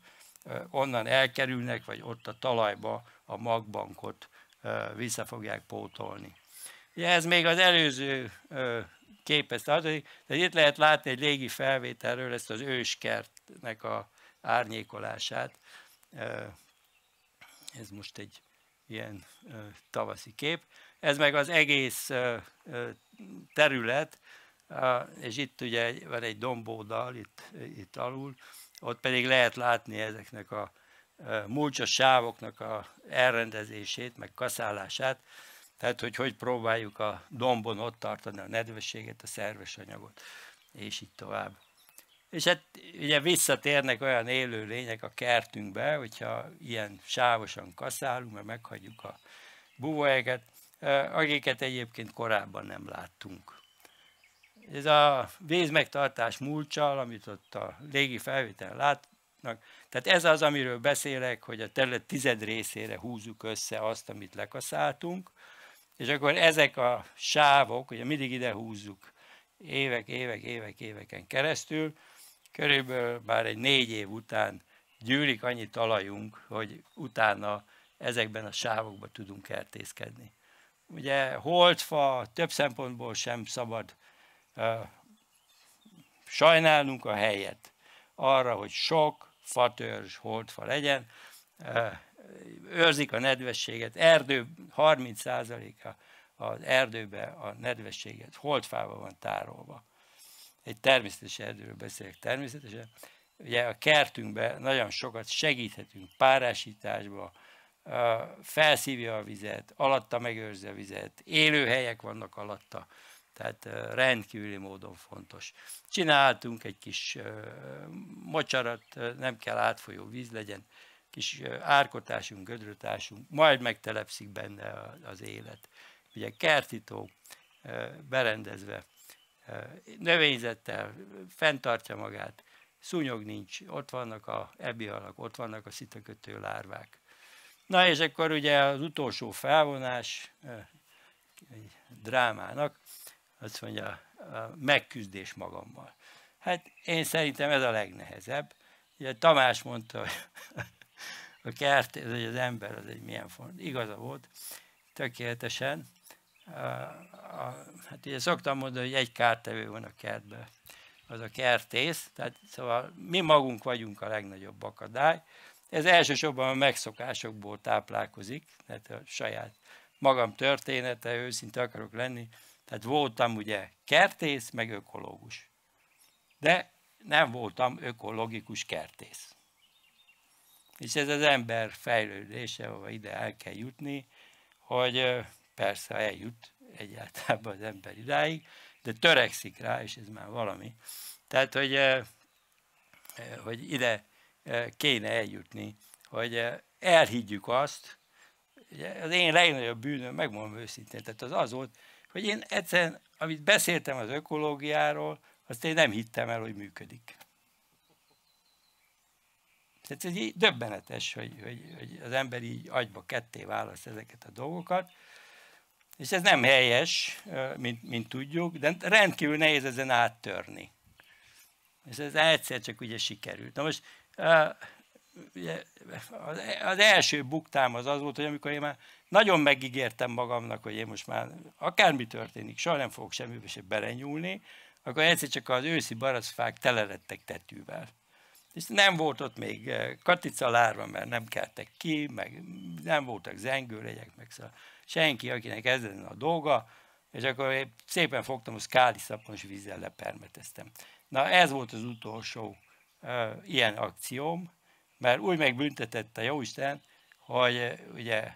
onnan elkerülnek, vagy ott a talajba a magbankot vissza fogják pótolni. Ugye ez még az előző képhez tartozik, de itt lehet látni egy légi felvételről ezt az őskertnek a árnyékolását. Ez most egy ilyen tavaszi kép. Ez meg az egész terület, és itt ugye van egy dombódal, itt alul, ott pedig lehet látni ezeknek a mulcsos sávoknak a elrendezését, meg kaszálását, tehát hogy próbáljuk a dombon ott tartani a nedvességet, a szerves anyagot, és így tovább. És hát ugye visszatérnek olyan élő lények a kertünkbe, hogyha ilyen sávosan kaszálunk, mert meghagyjuk a búvóhelyeket, akiket egyébként korábban nem láttunk. Ez a vízmegtartás mulccsal, amit ott a légi felvételen látnak, tehát ez az, amiről beszélek, hogy a terület 10 részére húzzuk össze azt, amit lekaszáltunk, és akkor ezek a sávok, ugye mindig ide húzzuk éveken keresztül, körülbelül már egy 4 év után gyűlik annyi talajunk, hogy utána ezekben a sávokban tudunk kertészkedni. Ugye holdfa több szempontból sem szabad sajnálnunk a helyet arra, hogy sok fatörzs, holdfa legyen, őrzik a nedvességet, erdő 30%-a az erdőben a nedvességet holdfával van tárolva. Egy természetes erdőről beszélek természetesen. Ugye a kertünkben nagyon sokat segíthetünk párásításba, felszívja a vizet, alatta megőrzi a vizet, élőhelyek vannak alatta, tehát rendkívüli módon fontos. Csináltunk egy kis mocsarat, nem kell átfolyó víz legyen, kis árkotásunk, gödrötásunk, majd megtelepszik benne az élet. Ugye kertító, berendezve, növényzettel fenntartja magát, szúnyog nincs, ott vannak a ebihalak, ott vannak a szitakötő lárvák. Na és akkor ugye az utolsó felvonás drámának, azt mondja, a megküzdés magammal. Hát én szerintem ez a legnehezebb. Ugye Tamás mondta, hogy a kert, hogy az ember az egy milyen fontos. Igaza volt, tökéletesen. Hát ugye szoktam mondani, hogy egy kártevő van a kertben, az a kertész, tehát szóval mi magunk vagyunk a legnagyobb akadály. Ez elsősorban a megszokásokból táplálkozik, tehát a saját magam története, őszinte akarok lenni, tehát voltam ugye kertész, meg ökológus. De nem voltam ökológikus kertész. És ez az ember fejlődése, ahol ide el kell jutni, hogy persze eljut egyáltalán az ember idáig, de törekszik rá, és ez már valami. Tehát, hogy ide kéne eljutni, hogy elhiggyük azt, az én legnagyobb bűnöm, megmondom őszintén, tehát az volt, hogy én egyszerűen, amit beszéltem az ökológiáról, azt én nem hittem el, hogy működik. Tehát ez így döbbenetes, hogy az ember így agyba ketté választ ezeket a dolgokat. És ez nem helyes, mint tudjuk, de rendkívül nehéz ezen áttörni. És ez egyszer csak ugye sikerült. Na most az első buktám az volt, hogy amikor én már nagyon megígértem magamnak, hogy én most már akármi történik, soha nem fogok semmibe se belenyúlni, akkor egyszer csak az őszi baracfák tele lettek tetűvel. És nem volt ott még katicalárva, mert nem keltek ki, meg nem voltak zengőlegyek, meg szóval senki, akinek ez lenne a dolga, és akkor én szépen fogtam, az káli szaponos vízzel lepermeteztem. Na ez volt az utolsó ilyen akcióm, mert úgy megbüntetett a Jóisten, hogy ugye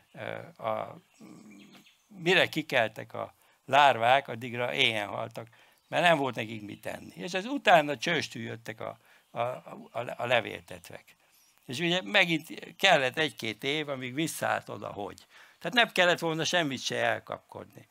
mire kikeltek a lárvák, addigra éhen haltak, mert nem volt nekik mit tenni. És ez utána csőstül jöttek a levéltetvek. És ugye megint kellett 1-2 év, amíg visszaállt oda, hogy. Tehát nem kellett volna semmit se elkapkodni.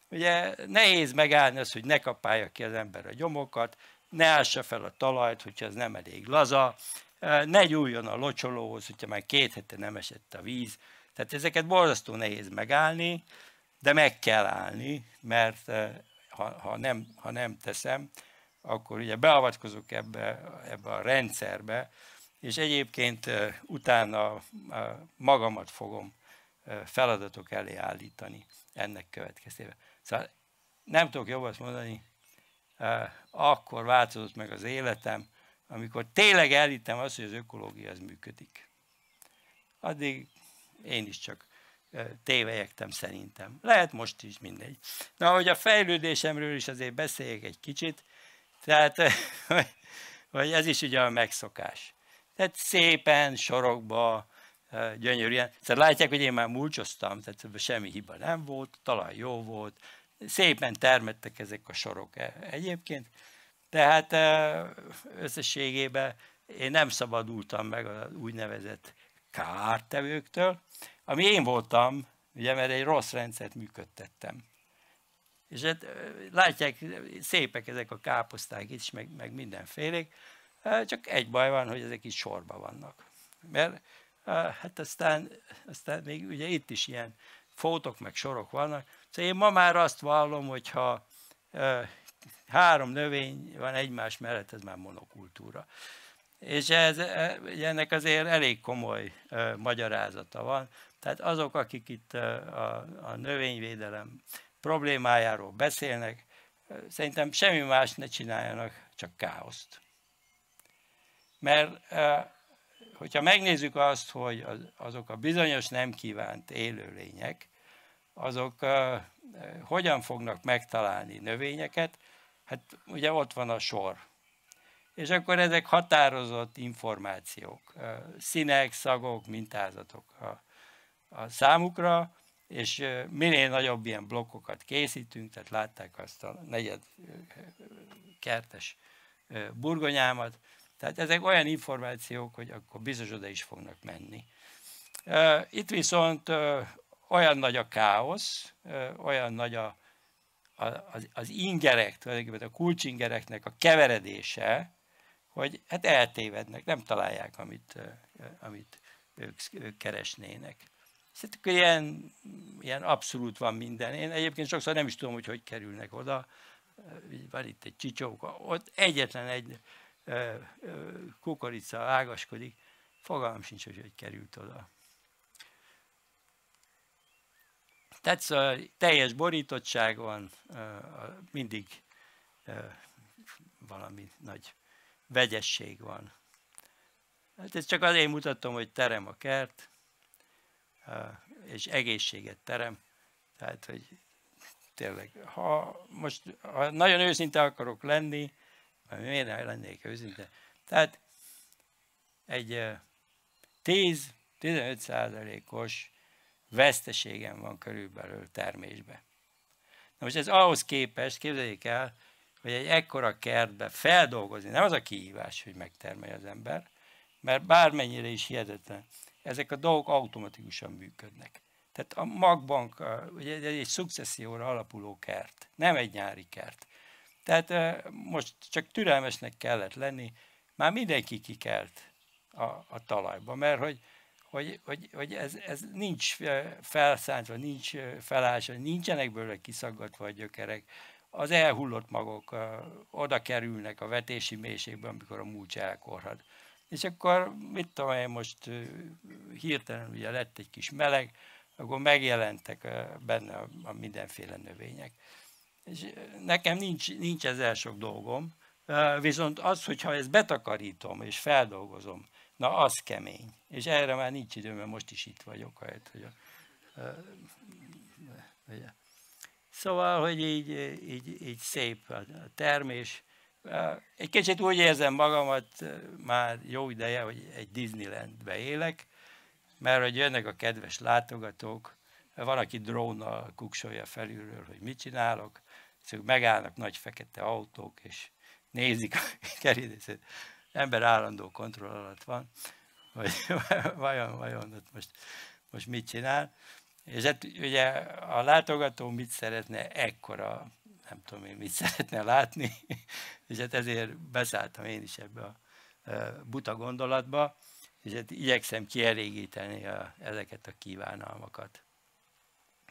Ugye nehéz megállni az, hogy ne kapálja ki az ember a gyomokat, ne ássa fel a talajt, hogyha az nem elég laza, ne nyúljon a locsolóhoz, hogyha már 2 hete nem esett a víz. Tehát ezeket borzasztó nehéz megállni, de meg kell állni, mert ha nem teszem, akkor ugye beavatkozok ebbe a rendszerbe, és egyébként utána magamat fogom feladatok elé állítani ennek következtében. Szóval nem tudok jobbat mondani, akkor változott meg az életem, amikor tényleg elhittem azt, hogy az ökológia az működik. Addig én is csak tévelyegtem szerintem. Lehet most is, mindegy. Na, hogy a fejlődésemről is azért beszéljek egy kicsit, tehát hogy ez is ugye a megszokás. Tehát szépen, sorokba, gyönyörűen. Szóval látják, hogy én már mulcsoztam, tehát semmi hiba nem volt, talaj jó volt, szépen termettek ezek a sorok egyébként, tehát összességében én nem szabadultam meg az úgynevezett kártevőktől, ami én voltam, ugye, mert egy rossz rendszert működtettem. És hát látják, szépek ezek a káposzták is, meg mindenfélék, csak egy baj van, hogy ezek is sorban vannak. Mert hát aztán még ugye itt is ilyen fótok meg sorok vannak. Szóval én ma már azt vallom, hogyha 3 növény van egymás mellett, ez már monokultúra. És ennek azért elég komoly magyarázata van. Tehát azok, akik itt a növényvédelem problémájáról beszélnek, szerintem semmi más ne csináljanak, csak káoszt. Mert hogyha megnézzük azt, hogy azok a bizonyos nem kívánt élőlények, azok hogyan fognak megtalálni növényeket, hát ugye ott van a sor. És akkor ezek határozott információk, színek, szagok, mintázatok a számukra, és minél nagyobb ilyen blokkokat készítünk, tehát látták azt a 4 kertes burgonyámat, tehát ezek olyan információk, hogy akkor biztos oda is fognak menni. Itt viszont olyan nagy a káosz, olyan nagy az ingerek, tulajdonképpen a kulcsingereknek a keveredése, hogy hát eltévednek, nem találják, amit ők keresnének. Szerintem ilyen abszolút van minden. Én egyébként sokszor nem is tudom, hogy kerülnek oda. Van itt egy csicsóka, ott egyetlen egy kukorica ágaskodik, fogalmam sincs, hogy került oda. Tehát szóval teljes borítottság van, mindig valami nagy vegyesség van. Hát ezt csak azért mutatom, hogy terem a kert, és egészséget terem. Tehát, hogy tényleg, ha nagyon őszinte akarok lenni, mert miért nem lennék őszinte, tehát egy 10-15%-os veszteségem van körülbelül termésbe. Na most ez ahhoz képest, képzeljék el, hogy egy ekkora kertbe feldolgozni, nem az a kihívás, hogy megtermelje az ember, mert bármennyire is hihetetlen, ezek a dolgok automatikusan működnek. Tehát a magbank ugye egy szukcesszióra alapuló kert, nem egy nyári kert. Tehát most csak türelmesnek kellett lenni, már mindenki kikelt a talajba, mert hogy hogy ez nincs felszántva, nincs felállásva, nincsenek belőle kiszaggatva a gyökerek. Az elhullott magok oda kerülnek a vetési mélységbe, amikor a mulcs elkorhad. És akkor, mit tudom én, most hirtelen ugye lett egy kis meleg, akkor megjelentek benne a mindenféle növények. És nekem nincs ezzel sok dolgom, viszont az, hogyha ezt betakarítom és feldolgozom, na az kemény. És erre már nincs időm, mert most is itt vagyok. Szóval, hogy így szép a termés. Egy kicsit úgy érzem magamat már jó ideje, hogy egy Disneylandbe élek, mert hogy jönnek a kedves látogatók, van, aki drónnal kuksolja felülről, hogy mit csinálok, szóval megállnak nagy fekete autók, és nézik a kerítését. Ember állandó kontroll alatt van, hogy vajon ott most mit csinál. És hát ugye a látogató mit szeretne, ekkora, nem tudom én mit szeretne látni, és hát ezért beszálltam én is ebbe a buta gondolatba, és hát igyekszem kielégíteni ezeket a kívánalmakat.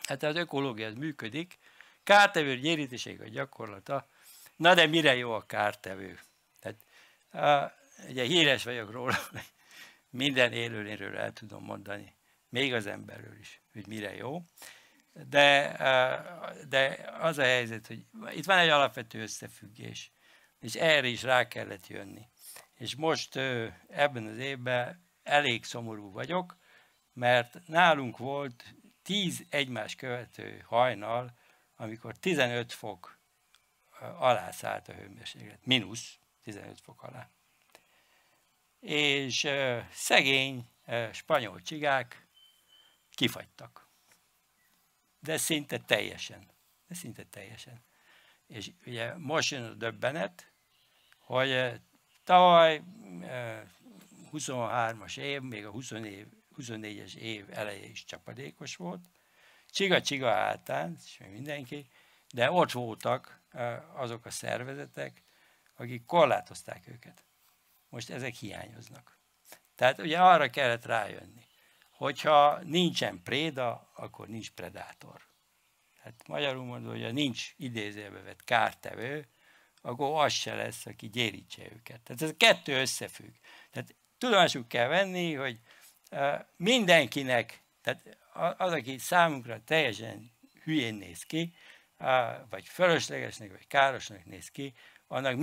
Hát az ökológia ez működik, kártevő gyérítések a gyakorlata, na de mire jó a kártevő? Tehát, ugye híres vagyok róla, minden élőlényről el tudom mondani, még az emberről is, hogy mire jó. De az a helyzet, hogy itt van egy alapvető összefüggés, és erre is rá kellett jönni. És most ebben az évben elég szomorú vagyok, mert nálunk volt 10 egymás követő hajnal, amikor 15 fok alá szállt a hőmérséklet, mínusz 15 fok alá. És szegény spanyol csigák kifagytak. De szinte teljesen. És ugye most jön a döbbenet, hogy tavaly 23-as év, még a 24-es év eleje is csapadékos volt, csiga-csiga hátán, és mindenki, de ott voltak azok a szervezetek, akik korlátozták őket. Most ezek hiányoznak. Tehát ugye arra kellett rájönni, hogyha nincsen préda, akkor nincs predátor. Hát magyarul mondva, hogy nincs idézőjelbe vett kártevő, akkor az se lesz, aki gyérítse őket. Tehát ez a kettő összefügg. Tehát tudomásul kell venni, hogy mindenkinek, tehát az, aki számunkra teljesen hülyén néz ki, vagy fölöslegesnek, vagy károsnak néz ki, annak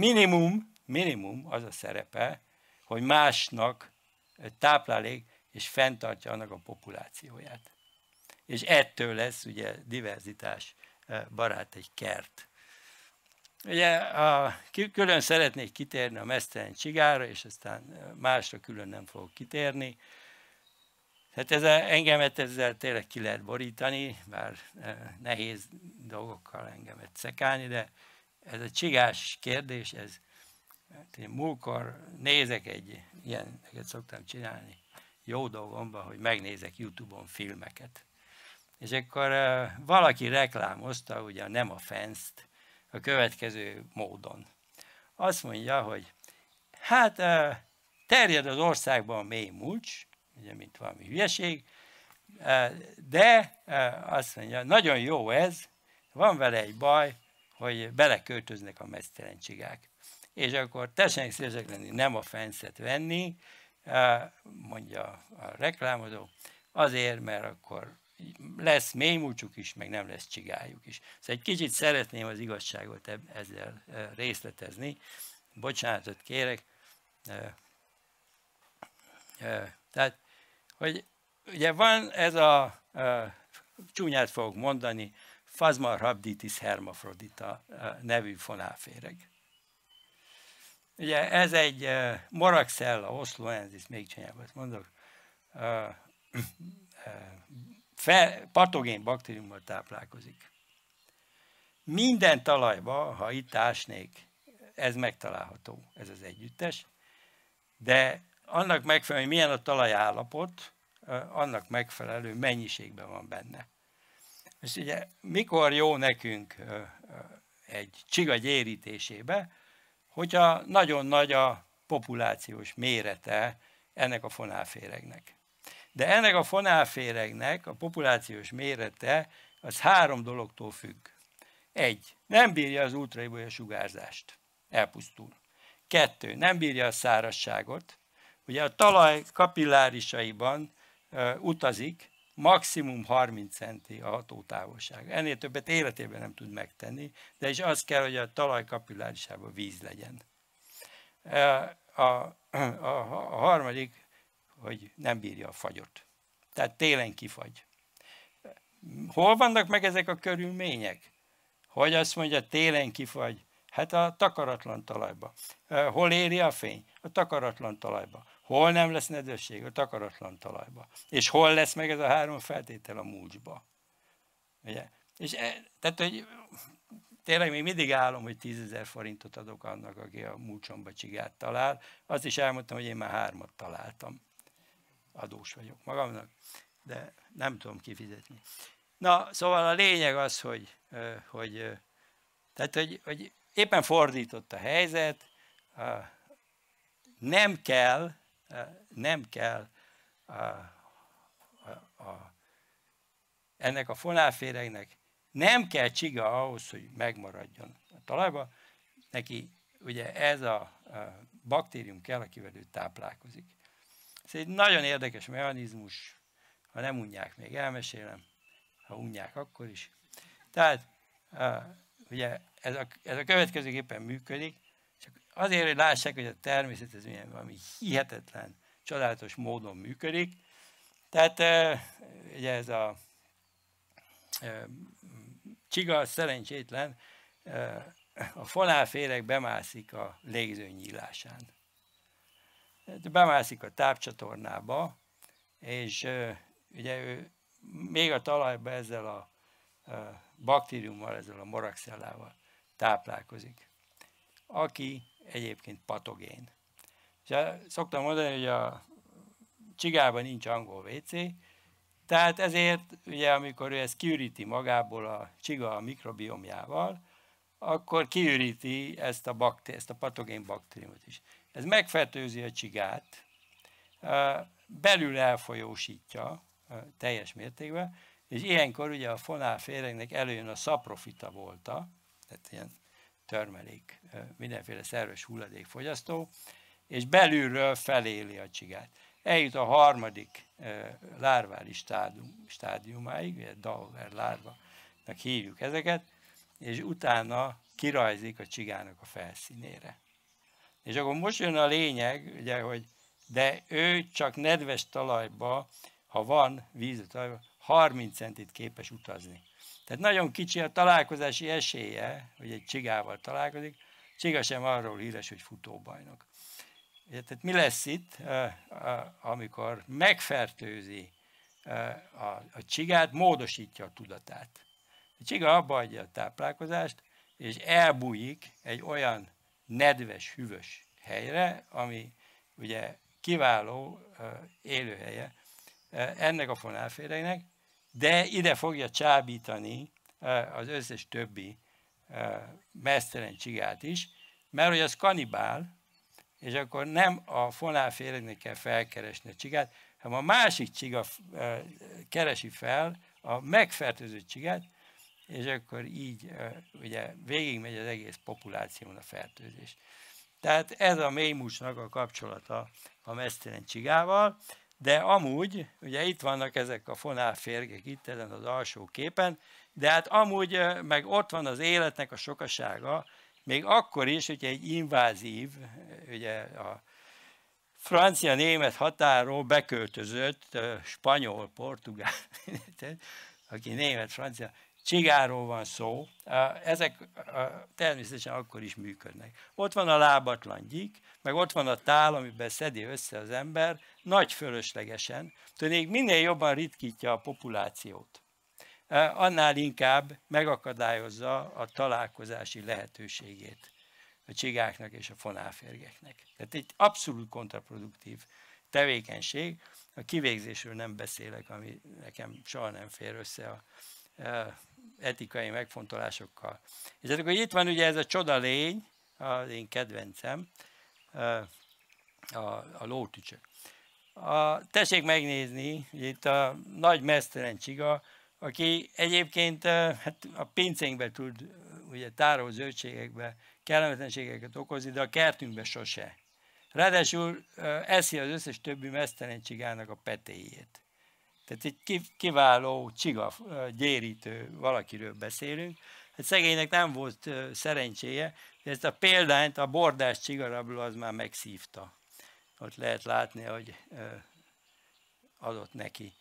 minimum az a szerepe, hogy másnak táplálék és fenntartja annak a populációját. És ettől lesz ugye diverzitás barát egy kert. Ugye külön szeretnék kitérni a meztelen csigára, és aztán másra külön nem fogok kitérni. Hát engemet ezzel tényleg ki lehet borítani, bár nehéz dolgokkal engemet szekálni, de ez a csigás kérdés, ez múltkor nézek egy ilyeneket szoktam csinálni jó dolgomban, hogy megnézek YouTube-on filmeket. És akkor valaki reklámozta ugye a Nem a Fence-t a következő módon. Azt mondja, hogy hát terjed az országban a mély mulcs, ugye mint valami hülyeség, de azt mondja, nagyon jó ez, van vele egy baj, hogy beleköltöznek a meztelen csigák. És akkor tessenek szívesek lenni Nem a Fence-et venni, mondja a reklámozó, azért, mert akkor lesz mélymúlcsuk is, meg nem lesz csigájuk is. Szóval egy kicsit szeretném az igazságot ezzel részletezni. Bocsánatot kérek. Tehát, hogy ugye van ez a csúnyát fogok mondani, Phasmarhabditis hermaphrodita nevű fonálféreg. Ugye ez egy Moraxella osloensis, még csúnyábbat mondok, patogén baktériummal táplálkozik. Minden talajban, ha itt ásnék, ez megtalálható, ez az együttes, de annak megfelelően, hogy milyen a talajállapot, annak megfelelő mennyiségben van benne. És ugye mikor jó nekünk egy csiga gyérítésébe, hogyha nagyon nagy a populációs mérete ennek a fonálféregnek. De ennek a fonálféregnek a populációs mérete az 3 dologtól függ. 1. Nem bírja az ultraibolya sugárzást. Elpusztul. 2. Nem bírja a szárazságot. Ugye a talaj kapillárisaiban utazik, maximum 30 centi a hatótávolság. Ennél többet életében nem tud megtenni, de is az kell, hogy a talaj kapillárisában víz legyen. A harmadik, hogy nem bírja a fagyot. Tehát télen kifagy. Hol vannak meg ezek a körülmények? Hogy azt mondja, télen kifagy? Hát a takaratlan talajba. Hol éri a fény? A takaratlan talajba. Hol nem lesz nedvesség? A takaratlan talajba. És hol lesz meg ez a 3 feltétel? A mulcsba. Ugye? És tehát, hogy tényleg még mindig állom, hogy 10 000 forintot adok annak, aki a mulcsomba csigát talál. Azt is elmondtam, hogy én már 3-at találtam. Adós vagyok magamnak, de nem tudom kifizetni. Na, szóval a lényeg az, hogy éppen fordított a helyzet, nem kell ennek a fonálféregnek, nem kell csiga ahhoz, hogy megmaradjon a talajba, neki ugye ez a baktérium kell, akivel ő táplálkozik. Ez egy nagyon érdekes mechanizmus, ha nem unják, még elmesélem, ha unják, akkor is. Tehát ugye ez a következőképpen működik, csak azért, hogy lássák, hogy a természet ez milyen valami hihetetlen, csodálatos módon működik. Tehát ugye ez a csiga szerencsétlen, a fonálféreg bemászik a légző nyílásán. Bemászik a tápcsatornába, és ugye ő még a talajba ezzel a baktériummal, ezzel a moraxellával táplálkozik, aki egyébként patogén. És szoktam mondani, hogy a csigában nincs angol WC, tehát ezért, ugye, amikor ő ezt kiüríti magából a csiga a mikrobiomjával, akkor kiüríti ezt a patogén baktériumot is. Ez megfertőzi a csigát, belül elfolyósítja teljes mértékben, és ilyenkor ugye a fonálféregnek előjön a szaprofita volta, tehát ilyen törmelék, mindenféle szerves hulladékfogyasztó, és belülről feléli a csigát. Eljut a 3. lárvális stádiumáig, ugye Dauer lárvának hívjuk ezeket, és utána kirajzik a csigának a felszínére. És akkor most jön a lényeg, ugye, hogy de ő csak nedves talajba, ha van víz a talajba, 30 centit képes utazni. Tehát nagyon kicsi a találkozási esélye, hogy egy csigával találkozik, csiga sem arról híres, hogy futóbajnok. Tehát mi lesz itt, amikor megfertőzi a csigát, módosítja a tudatát. A csiga abba adja a táplálkozást, és elbújik egy olyan nedves, hűvös helyre, ami ugye kiváló élőhelye ennek a fonálféregnek, de ide fogja csábítani az összes többi meztelen csigát is, mert hogy az kanibál, és akkor nem a fonálféregnek kell felkeresni a csigát, hanem a másik csiga keresi fel a megfertőzött csigát, és akkor így ugye végigmegy az egész populáción a fertőzés. Tehát ez a méhmúcsnak a kapcsolata a meztelen csigával, de amúgy, ugye itt vannak ezek a fonálférgek itt ezen az alsó képen, de hát amúgy meg ott van az életnek a sokasága, még akkor is, hogyha egy invázív, ugye a francia-német határól beköltözött spanyol, portugál, aki német-francia, csigáról van szó, ezek természetesen akkor is működnek. Ott van a lábatlan gyík, meg ott van a tál, amiben szedi össze az ember, nagy fölöslegesen, még minél jobban ritkítja a populációt, annál inkább megakadályozza a találkozási lehetőségét a csigáknak és a fonálférgeknek. Tehát egy abszolút kontraproduktív tevékenység, a kivégzésről nem beszélek, ami nekem soha nem fér össze a etikai megfontolásokkal. És akkor itt van ugye ez a csoda lény, az én kedvencem, a lótücsök. Tessék megnézni, itt a nagy meztelen csiga, aki egyébként hát a pincénkbe tud ugye tároló zöldségekbe kellemetlenségeket okozni, de a kertünkbe sose. Ráadásul eszi az összes többi meztelen csigának a petéjét. Tehát egy kiváló csiga gyérítő valakiről beszélünk. Hát szegénynek nem volt szerencséje, de ezt a példányt a bordás csigarabló az már megszívta. Ott lehet látni, hogy adott neki.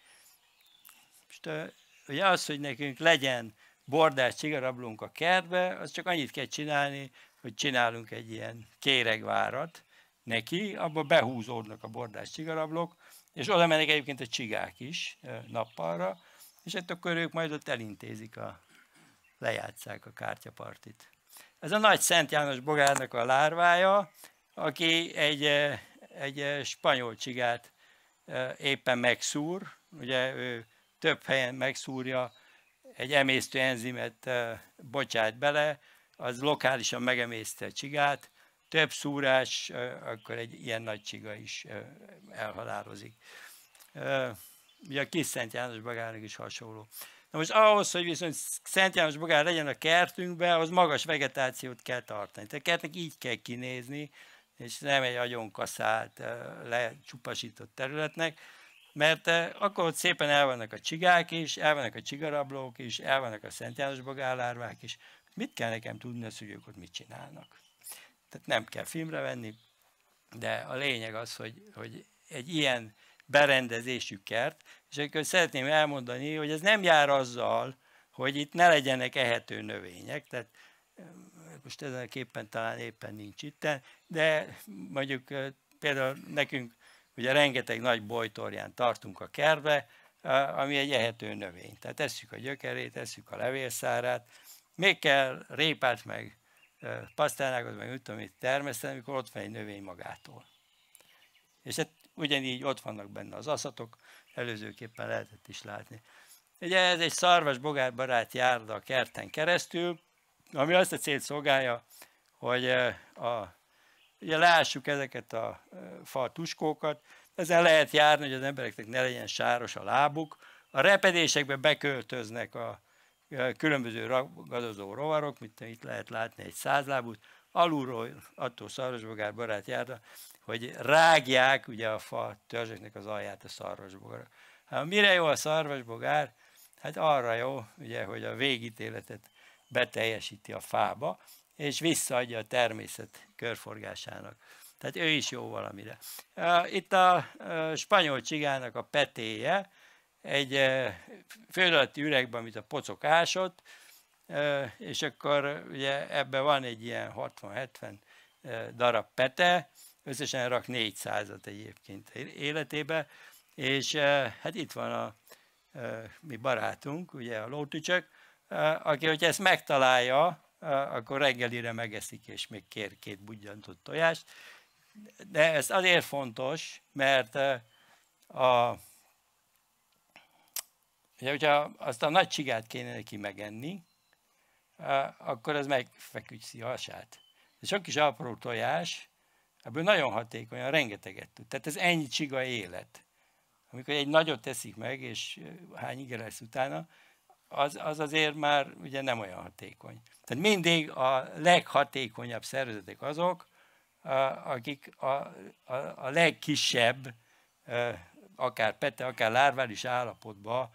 Most ugye az, hogy nekünk legyen bordás csigarablónk a kertbe, az csak annyit kell csinálni, hogy csinálunk egy ilyen kéregvárat neki, abba behúzódnak a bordás csigarablók, és oda mennek egyébként a csigák is nappalra, és hát akkor ők majd ott elintézik, lejátszák a kártyapartit. Ez a nagy Szent János bogárnak a lárvája, aki egy spanyol csigát éppen megszúr, ugye ő több helyen megszúrja, egy emésztő enzimet bocsát bele, az lokálisan megemészte a csigát, több szúrás, akkor egy ilyen nagy csiga is elhalálozik. Ugye a kis Szent János bogárnak is hasonló. Na most ahhoz, hogy viszont Szent János bogár legyen a kertünkben, ahhoz magas vegetációt kell tartani. Tehát a kertnek így kell kinézni, és nem egy agyonkaszált, lecsupasított területnek, mert akkor ott szépen el vannak a csigák is, el vannak a csigarablók is, el vannak a Szent János bogárlárvák is. Mit kell nekem tudni, az, hogy ők ott mit csinálnak? Tehát nem kell filmre venni, de a lényeg az, hogy egy ilyen berendezésű kert, és akkor szeretném elmondani, hogy ez nem jár azzal, hogy itt ne legyenek ehető növények, tehát most ezen a képen talán éppen nincs itt, de mondjuk például nekünk ugye rengeteg nagy bojtorján tartunk a kertbe, ami egy ehető növény. Tehát esszük a gyökerét, esszük a levélszárát, még kell répát, meg pasztánákat, meg mit tudom itt termeszteni, amikor ott van egy növény magától. És hát ugyanígy ott vannak benne az aszatok, előzőképpen lehetett is látni. Ugye ez egy szarvasbogárbarát járda a kerten keresztül, ami azt a célt szolgálja, hogy ugye leássuk ezeket a fa tuskókat, ezen lehet járni, hogy az embereknek ne legyen sáros a lábuk. A repedésekbe beköltöznek a különböző ragadozó rovarok, mint itt lehet látni egy százlábút, alulról attól szarvasbogárbarát járda, hogy rágják ugye a fa törzseknek az alját a szarvasbogára. Hát mire jó a szarvasbogár? Hát arra jó, ugye, hogy a végítéletet beteljesíti a fába, és visszaadja a természet körforgásának. Tehát ő is jó valamire. Itt a spanyol csigának a petéje, egy föld alatti üregben, amit a pocok ásott, és akkor ugye ebben van egy ilyen 60-70 darab pete, összesen rak 400-at egyébként életébe, és hát itt van a mi barátunk, ugye a lótücsök, aki, hogyha ezt megtalálja, akkor reggelire megeszik, és még kér 2 budjantott tojást. De ez azért fontos, mert ugye, hogyha azt a nagy csigát kéne neki megenni, akkor az megfeküdszi a hasát. De sok kis apró tojás, ebből nagyon hatékonyan rengeteget tud. Tehát ez ennyi csiga élet. Amikor egy nagyot teszik meg, és hány ige lesz utána, az azért már ugye nem olyan hatékony. Tehát mindig a leghatékonyabb szervezetek azok, akik a legkisebb, akár pete, akár lárvális állapotban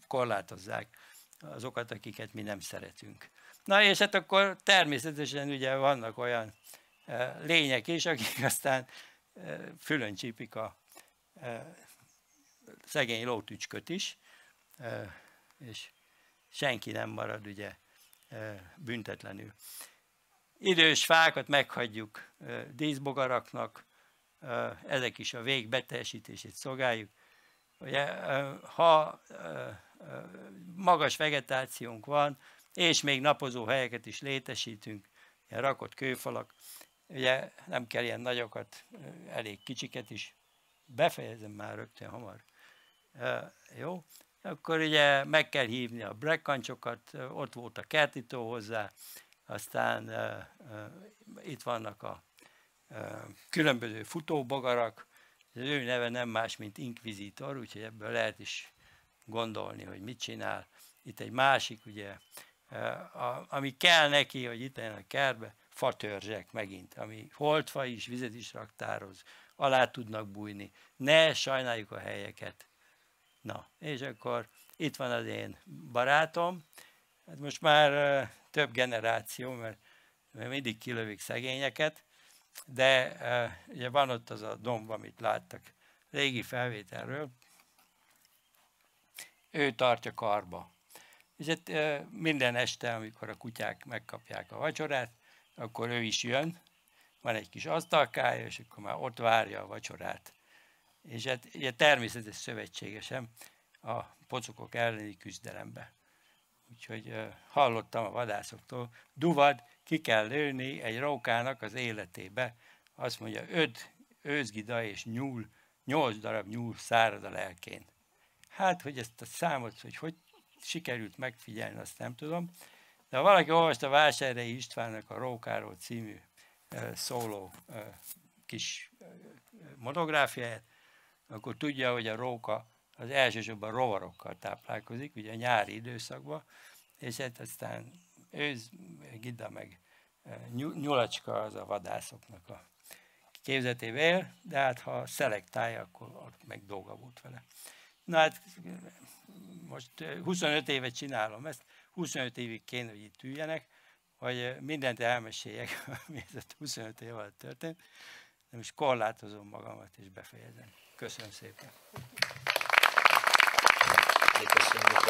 korlátozzák azokat, akiket mi nem szeretünk. Na és hát akkor természetesen ugye vannak olyan lények is, akik aztán fülön csípik a szegény lótücsköt is, és senki nem marad ugye büntetlenül. Idős fákat meghagyjuk díszbogaraknak, ezek is a vég beteljesítését szolgáljuk. Ugye, ha magas vegetációnk van, és még napozó helyeket is létesítünk, ilyen rakott kőfalak, ugye nem kell ilyen nagyokat, elég kicsiket is, befejezem már rögtön hamar. Jó, akkor ugye meg kell hívni a brekkancsokat, ott volt a kertító hozzá, aztán itt vannak a különböző futóbogarak, Az ő neve nem más, mint inkvizitor, úgyhogy ebből lehet is gondolni, hogy mit csinál. Itt egy másik, ugye, ami kell neki, hogy itt a kertbe, fatörzsek megint, ami holdfa is, vizet is raktároz, alá tudnak bújni. Ne sajnáljuk a helyeket. Na, és akkor itt van az én barátom, hát most már több generáció, mert mindig kilövik szegényeket, de ugye van ott az a domb, amit láttak régi felvételről, ő tartja karba. És hát minden este, amikor a kutyák megkapják a vacsorát, akkor ő is jön, van egy kis asztalkája, és akkor már ott várja a vacsorát. És hát ugye természetes szövetségesem a pocokok elleni küzdelembe. Úgyhogy hallottam a vadászoktól, duvad, ki kell lőni egy rókának az életébe. Azt mondja, 5 őzgida és nyúl, 8 darab nyúl szárad a lelkén. Hát, hogy ezt a számot, hogy sikerült megfigyelni, azt nem tudom. De ha valaki olvasta Vásárhelyi Istvánnak a Rókáról című szóló kis monográfiáját, akkor tudja, hogy a róka az elsősorban rovarokkal táplálkozik, ugye a nyári időszakban, és hát aztán őz, gida meg nyulacska az a vadászoknak a képzetébe él, de hát ha szelektálja, akkor ott meg dolga volt vele. Na hát most 25 évet csinálom ezt, 25 évig kéne, hogy itt üljenek, hogy mindent elmeséljek, ami ez 25 év alatt történt, de most korlátozom magamat és befejezem. Köszönöm szépen. Köszönjük,